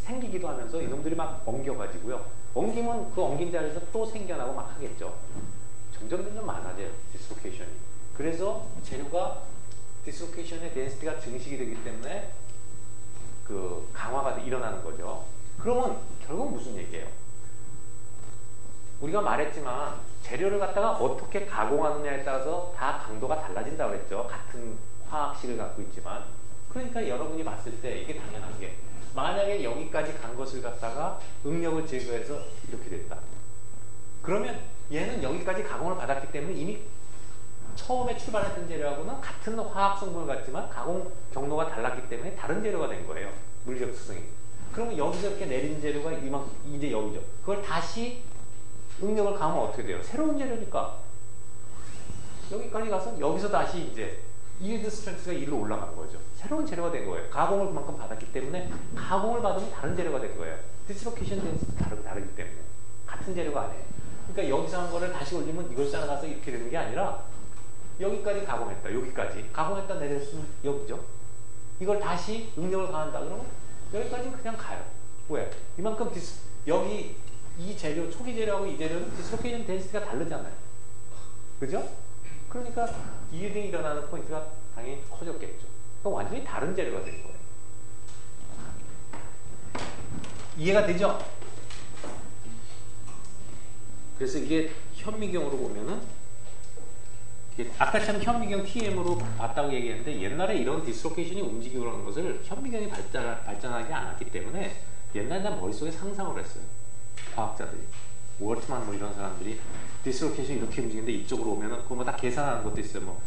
생기기도 하면서 이놈들이 막 엉겨가지고요. 엉기면 그 엉긴 자리에서 또 생겨나고 막 하겠죠. 점점 많아져요. 디스로케이션이. 그래서 재료가 디스로케이션의 덴시티가 증식이 되기 때문에 그 강화가 일어나는 거죠. 그러면 결국 무슨 얘기예요? 우리가 말했지만 재료를 갖다가 어떻게 가공하느냐에 따라서 다 강도가 달라진다고 했죠. 같은 화학식을 갖고 있지만. 그러니까 여러분이 봤을 때 이게 당연한 게 만약에 여기까지 간 것을 갖다가 응력을 제거해서 이렇게 됐다. 그러면 얘는 여기까지 가공을 받았기 때문에 이미 처음에 출발했던 재료하고는 같은 화학 성분을 갖지만 가공 경로가 달랐기 때문에 다른 재료가 된 거예요. 물리적 특성이. 그러면 여기서 이렇게 내린 재료가 이제 여기죠. 그걸 다시 응력을 가하면 어떻게 돼요? 새로운 재료니까 여기까지 가서 여기서 다시 이제 yield strength가 1로 올라가는 거죠. 새로운 재료가 된 거예요. 가공을 그만큼 받았기 때문에 가공을 받으면 다른 재료가 된 거예요. 디스로케이션 덴시티도 다르기 때문에 같은 재료가 아니에요. 그러니까 여기서 한 거를 다시 올리면 이걸 쌓아가서 이렇게 되는 게 아니라 여기까지 가공했다. 여기까지 가공했다 내렸으면 여기죠. 이걸 다시 응력을 가한다 그러면 여기까지는 그냥 가요. 왜? 이만큼 여기 이 재료, 초기 재료하고 이 재료는 디스로케이션 덴시티가 다르잖아요. 그죠? 그러니까 이등이 일어나는 포인트가 당연히 커졌겠죠. 그럼 완전히 다른 재료가 된 거예요. 이해가 되죠? 그래서 이게 현미경으로 보면은 아까처럼 현미경 TM으로 봤다고 얘기했는데 옛날에 이런 디스로케이션이 움직이고 그러는 것을 현미경이 발전하지 않았기 때문에 옛날에 난 머릿속에 상상을 했어요. 과학자들이. 월트만 뭐 이런 사람들이 디스로케이션이 이렇게 움직이는데 이쪽으로 오면은 그거 뭐 다 계산하는 것도 있어요. 뭐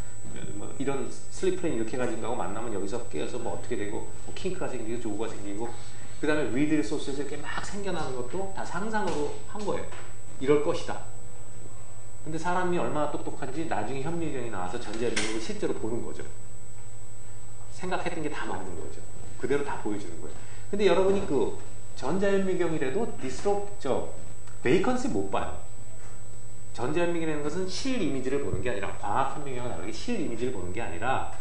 이런 슬립 플레인 이렇게 가진 거하고 만나면 여기서 깨어서 뭐 어떻게 되고 뭐 킹크가 생기고 조우가 생기고 그 다음에 리드 소스에서 이렇게 막 생겨나는 것도 다 상상으로 한 거예요. 이럴 것이다. 근데 사람이 얼마나 똑똑한지 나중에 현미경이 나와서 전자현미경을 실제로 보는 거죠. 생각했던 게 다 맞는 거죠. 그대로 다 보여주는 거예요. 근데 여러분이 그 전자현미경이라도 베이컨스 못 봐요. 전자현미경이라는 것은 실 이미지를 보는 게 아니라 광학현미경과 다르게 실 이미지를 보는 게 아니라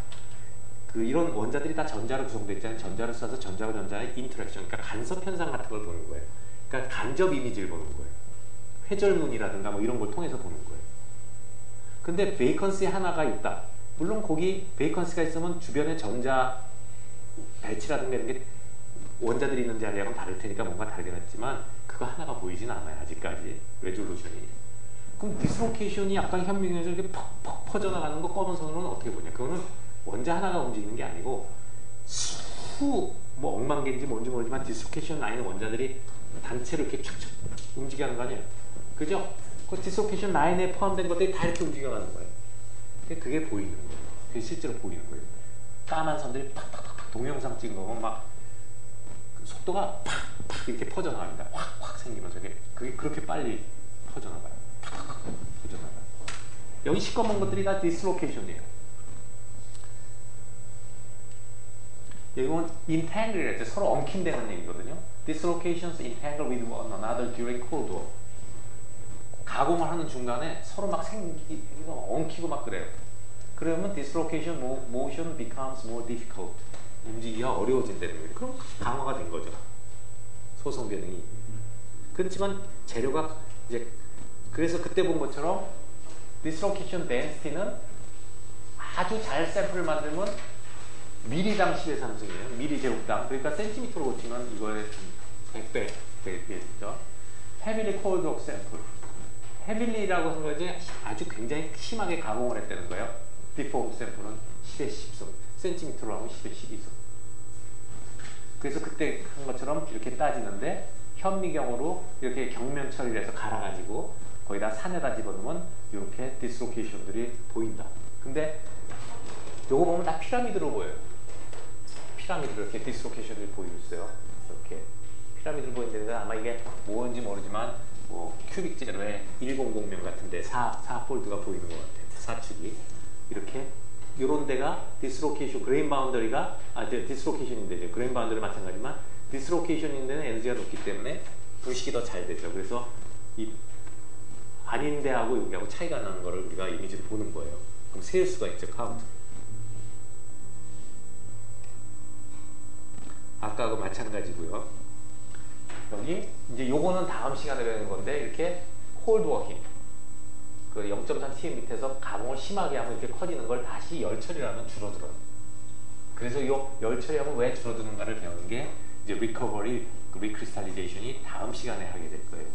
그 이런 원자들이 다 전자로 구성되어 있잖아요. 전자를 쏴서 전자와 전자의 인터랙션, 그러니까 간섭 현상 같은 걸 보는 거예요. 그러니까 간접 이미지를 보는 거예요. 회절문이라든가 뭐 이런 걸 통해서 보는 거예요. 근데 베이컨스에 하나가 있다. 물론 거기 베이컨스가 있으면 주변에 전자 배치라든가 이런 게 원자들이 있는 자리하고는 다를 테니까 뭔가 다르긴 했지만 그거 하나가 보이진 않아요. 아직까지 레졸루션이. 그럼 디스로케이션이 약간 현미경에서 이렇게 퍽퍽 퍼져나가는 거 검은 선으로는 어떻게 보냐. 그거는 원자 하나가 움직이는 게 아니고 뭐 억만 개인지 뭔지 모르지만 디스로케이션 라인의 원자들이 단체로 이렇게 촥촥 움직이는 거 아니에요. 그죠? 그 디스로케이션 라인에 포함된 것들이 다 이렇게 움직여가는 거예요. 그게 보이는 거예요. 그게 실제로 보이는 거예요. 까만 선들이 팍팍팍 동영상 찍은 거 보면 막 속도가 팍팍 이렇게 퍼져나갑니다. 확확 생기면서 그게 그렇게 빨리 퍼져나가요. 팍팍팍 퍼져나가요. 여기 시꺼먼 것들이 다 디스로케이션이에요. 이건 entangle이랬죠. 서로 엉킨다는 얘기거든요. Dislocations entangle with one another during cold war. 가공을 하는 중간에 서로 막 엉키고 막 그래요. 그러면 dislocation motion becomes more difficult. 움직이기가 어려워진다는 거예요. 그럼 강화가 된 거죠. 소성 변형이. 그렇지만 재료가 이제 그래서 그때 본 것처럼 dislocation density는 아주 잘 샘플을 만들면 미리당 10의 3승이에요. 미리 제곱당. 그러니까 센티미터로 고치면 이거의 100배 되겠죠. heavily cold work sample. heavily라고 하는 거지 아주 굉장히 심하게 가공을 했다는 거예요. before sample은 10의 10속, 센티미터로 하면 10의 12속. 그래서 그때 한 것처럼 이렇게 따지는데 현미경으로 이렇게 경면 처리를 해서 갈아가지고 거기다 산에다 집어넣으면 이렇게 디스로케이션들이 보인다. 근데 요거 보면 다 피라미드로 보여요. 피라미드로 이렇게 디스로케이션들이 보이고 있어요. 이렇게 피라미드로 보이는데 아마 이게 뭔지 모르지만 뭐 큐빅 제로의 100면 같은데 4폴드가 보이는 것 같아요. 사축이 이렇게 요런 데가 디스로케이션 그레인 바운더리가 디스로케이션인데 그레인 바운더리 마찬가지지만 디스로케이션인 데는 에너지가 높기 때문에 부식이 더 잘 되죠. 그래서 이 아닌 데하고 여기하고 차이가 나는 거를 우리가 이미지로 보는 거예요. 그럼 셀 수가 있죠. 카운트. 아까하고 마찬가지고요. 여기 이제 요거는 다음 시간에 배우는 건데 이렇게 콜드 워킹 그 0.3 밑에서 가공을 심하게 하면 이렇게 커지는 걸 다시 열 처리하면 줄어들어요. 그래서 요 열 처리하면 왜 줄어드는가를 배우는 게 이제 리커버리, 리크리스탈리제이션이 다음 시간에 하게 될 거예요.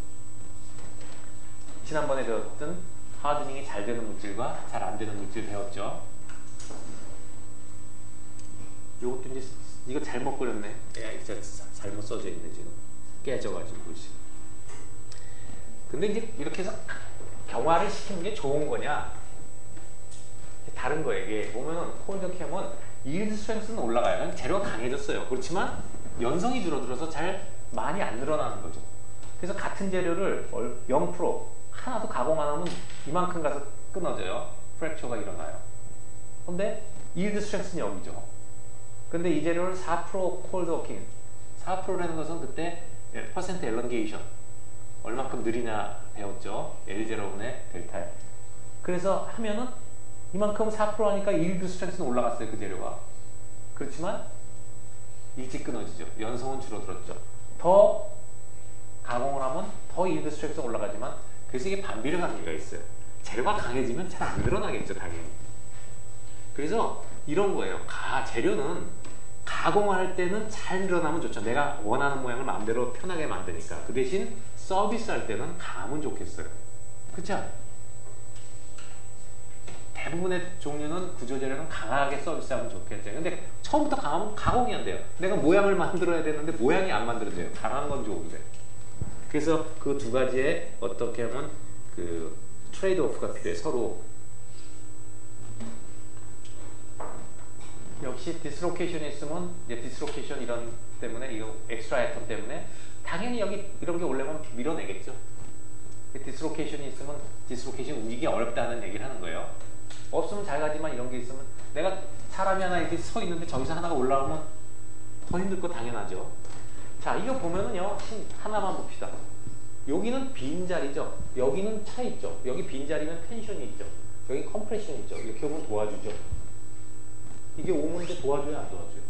지난번에 배웠던 하드닝이 잘 되는 물질과 잘 안 되는 물질 배웠죠. 요것도 이제 이거 잘못 그렸네. 야, 이거 잘못 써져 있네 지금. 깨져가지고 글씨. 근데 이제 이렇게 해서 경화를 시키는 게 좋은 거냐? 다른 거예요. 이게 보면은 콜드캠은 yield strength는 올라가요. 재료가 강해졌어요. 그렇지만 연성이 줄어들어서 잘 많이 안 늘어나는 거죠. 그래서 같은 재료를 0% 하나도 가공 안 하면 이만큼 가서 끊어져요. 프랙처가 일어나요. 근데 yield strength는 여기죠. 근데 이 재료를 4% 콜드 워킹 4%라는 것은 그때 퍼센트 엘런게이션 얼마큼 느리냐 배웠죠. L0분의 델타. 그래서 하면은 이만큼 4% 하니까 yield strength는 올라갔어요. 그 재료가. 그렇지만 일찍 끊어지죠. 연성은 줄어들었죠. 더 가공을 하면 더 yield strength는 올라가지만 그래서 이게 반비례 관계가 있어요. 재료가 강해지면 잘 안 드러나겠죠. 당연히. 그래서 이런 거예요. 재료는 가공할 때는 잘 드러나면 좋죠. 내가 원하는 모양을 마음대로 편하게 만드니까. 그 대신 서비스 할 때는 강하면 좋겠어요. 그쵸? 대부분의 종류는 구조재료는 강하게 서비스하면 좋겠죠. 근데 처음부터 강하면 가공이 안 돼요. 내가 모양을 만들어야 되는데 모양이 안 만들어져요. 강한 건 좋은데. 그래서 그 두 가지에 어떻게 하면 그 트레이드 오프가 필요해. 서로. 역시 디스로케이션이 있으면 이제 디스로케이션 이런 때문에 이거 엑스트라 아이템 때문에 당연히 여기 이런 게 올라오면 밀어내겠죠. 디스로케이션이 있으면 디스로케이션 움직이기 어렵다는 얘기를 하는 거예요. 없으면 잘 가지만 이런 게 있으면 내가 사람이 하나 이렇게 서 있는데 저기서 하나가 올라오면 더 힘들 거 당연하죠. 자, 이거 보면은요 하나만 봅시다. 여기는 빈자리죠. 여기는 차 있죠. 여기 빈자리면 텐션이 있죠. 여기 컴프레션이 있죠. 이렇게 오면 도와주죠. 이게 오는데 도와줘요, 안 도와줘요?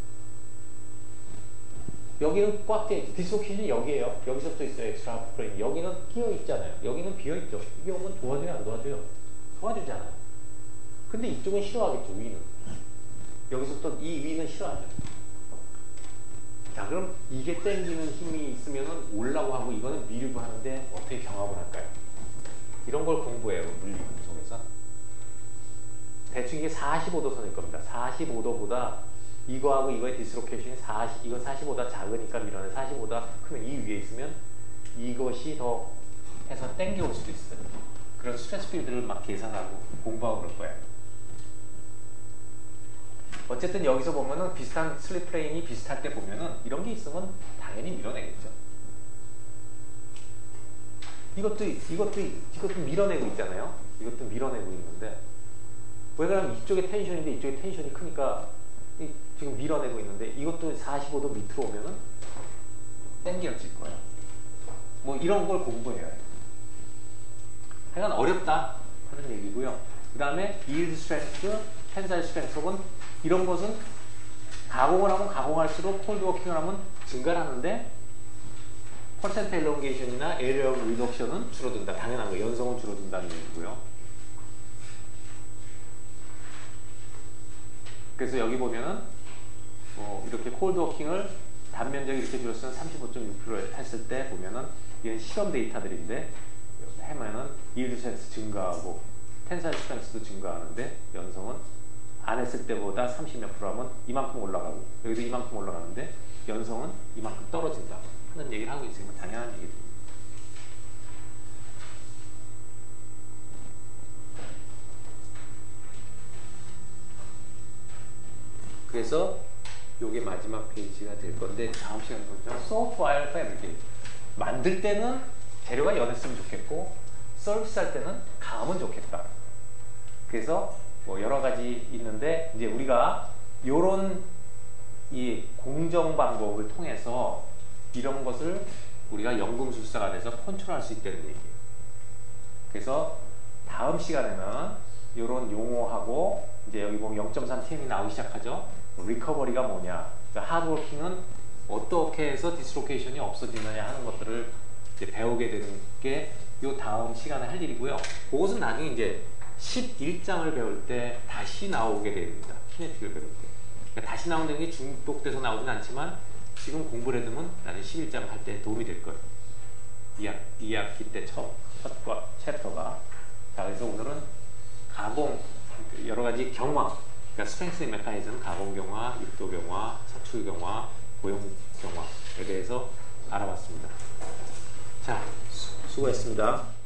여기는 꽉 돼 있죠. 디스로케이션이 여기에요. 여기서부터 있어요. 엑스트라 프레임. 여기는 끼어 있잖아요. 여기는 비어 있죠. 이게 오면 도와줘요, 안 도와줘요? 도와주잖아요. 근데 이쪽은 싫어하겠죠, 위는. 여기서부터 이 위는 싫어하죠. 자, 그럼 이게 땡기는 힘이 있으면 올라고 하고 이거는 밀고 하는데 어떻게 경합을 할까요? 이런 걸 공부해요, 물리 금속에서. 대충 이게 45도 선일 겁니다. 45도보다 이거하고 이거의 디스로케이션이 이건 45다 작으니까 밀어내. 45다 크면 이 위에 있으면 이것이 더 해서 땡겨올 수도 있어요. 그런 스트레스 필드를 막 계산하고 공부하고 그럴 거예요. 어쨌든 여기서 보면은 비슷한 슬립 플레인이 비슷할 때 보면은 이런 게 있으면 당연히 밀어내겠죠. 이것도 밀어내고 있잖아요. 이것도 밀어내고 있는데 왜 그러면 이쪽에 텐션인데 이쪽에 텐션이 크니까 지금 밀어내고 있는데 이것도 45도 밑으로 오면은 땡겨질 거예요. 뭐 이런 걸 공부해야 해요. 하여간 어렵다 하는 얘기고요. 그 다음에 yield strength, tensile strength는 이런 것은 가공을 하면 가공할수록 콜드 워킹을 하면 증가를 하는데 퍼센트 엘롱게이션이나 에리어 리덕션은 줄어든다. 당연한 거예요. 연성은 줄어든다는 얘기고요. 그래서 여기 보면은 이렇게 콜드 워킹을 단면적이 이렇게 줄었으면 35.6% 했을 때 보면은 이건 실험 데이터들인데 해면은 yield strength 증가하고 tensile strength도 증가하는데 연성은 안 했을 때보다 30몇 프로 하면 이만큼 올라가고 여기도 이만큼 올라가는데 연성은 이만큼 떨어진다 하는 얘기를 하고 있으면 당연한 얘기입니다. 그래서 요게 마지막 페이지가 될 건데 다음 시간에 보죠. software fabric 만들 때는 재료가 연했으면 좋겠고 서비스 할 때는 강하면 좋겠다. 그래서 뭐 여러 가지 있는데 이제 우리가 요런 이 공정 방법을 통해서 이런 것을 우리가 연금술사가 돼서 컨트롤할 수 있다는 얘기예요. 그래서 다음 시간에는 요런 용어하고 이제 여기 보면 0.3TM이 나오기 시작하죠. 리커버리가 뭐냐, 그러니까 하드워킹은 어떻게 해서 디스로케이션이 없어지느냐 하는 것들을 이제 배우게 되는 게 요 다음 시간에 할 일이고요. 그것은 나중에 이제 11장을 배울 때 다시 나오게 됩니다. 키네틱을 배울 때. 그러니까 다시 나온다는 게 중복돼서 나오진 않지만 지금 공부를 해두면 나중에 11장 할 때 도움이 될 거예요. 2학기 때 첫 챕터가. 자, 그래서 오늘은 가공, 여러 가지 경화, 그러니까 스트렝스 메커니즘, 가공 경화, 육도 경화, 사출 경화, 고용 경화에 대해서 알아봤습니다. 자, 수고했습니다.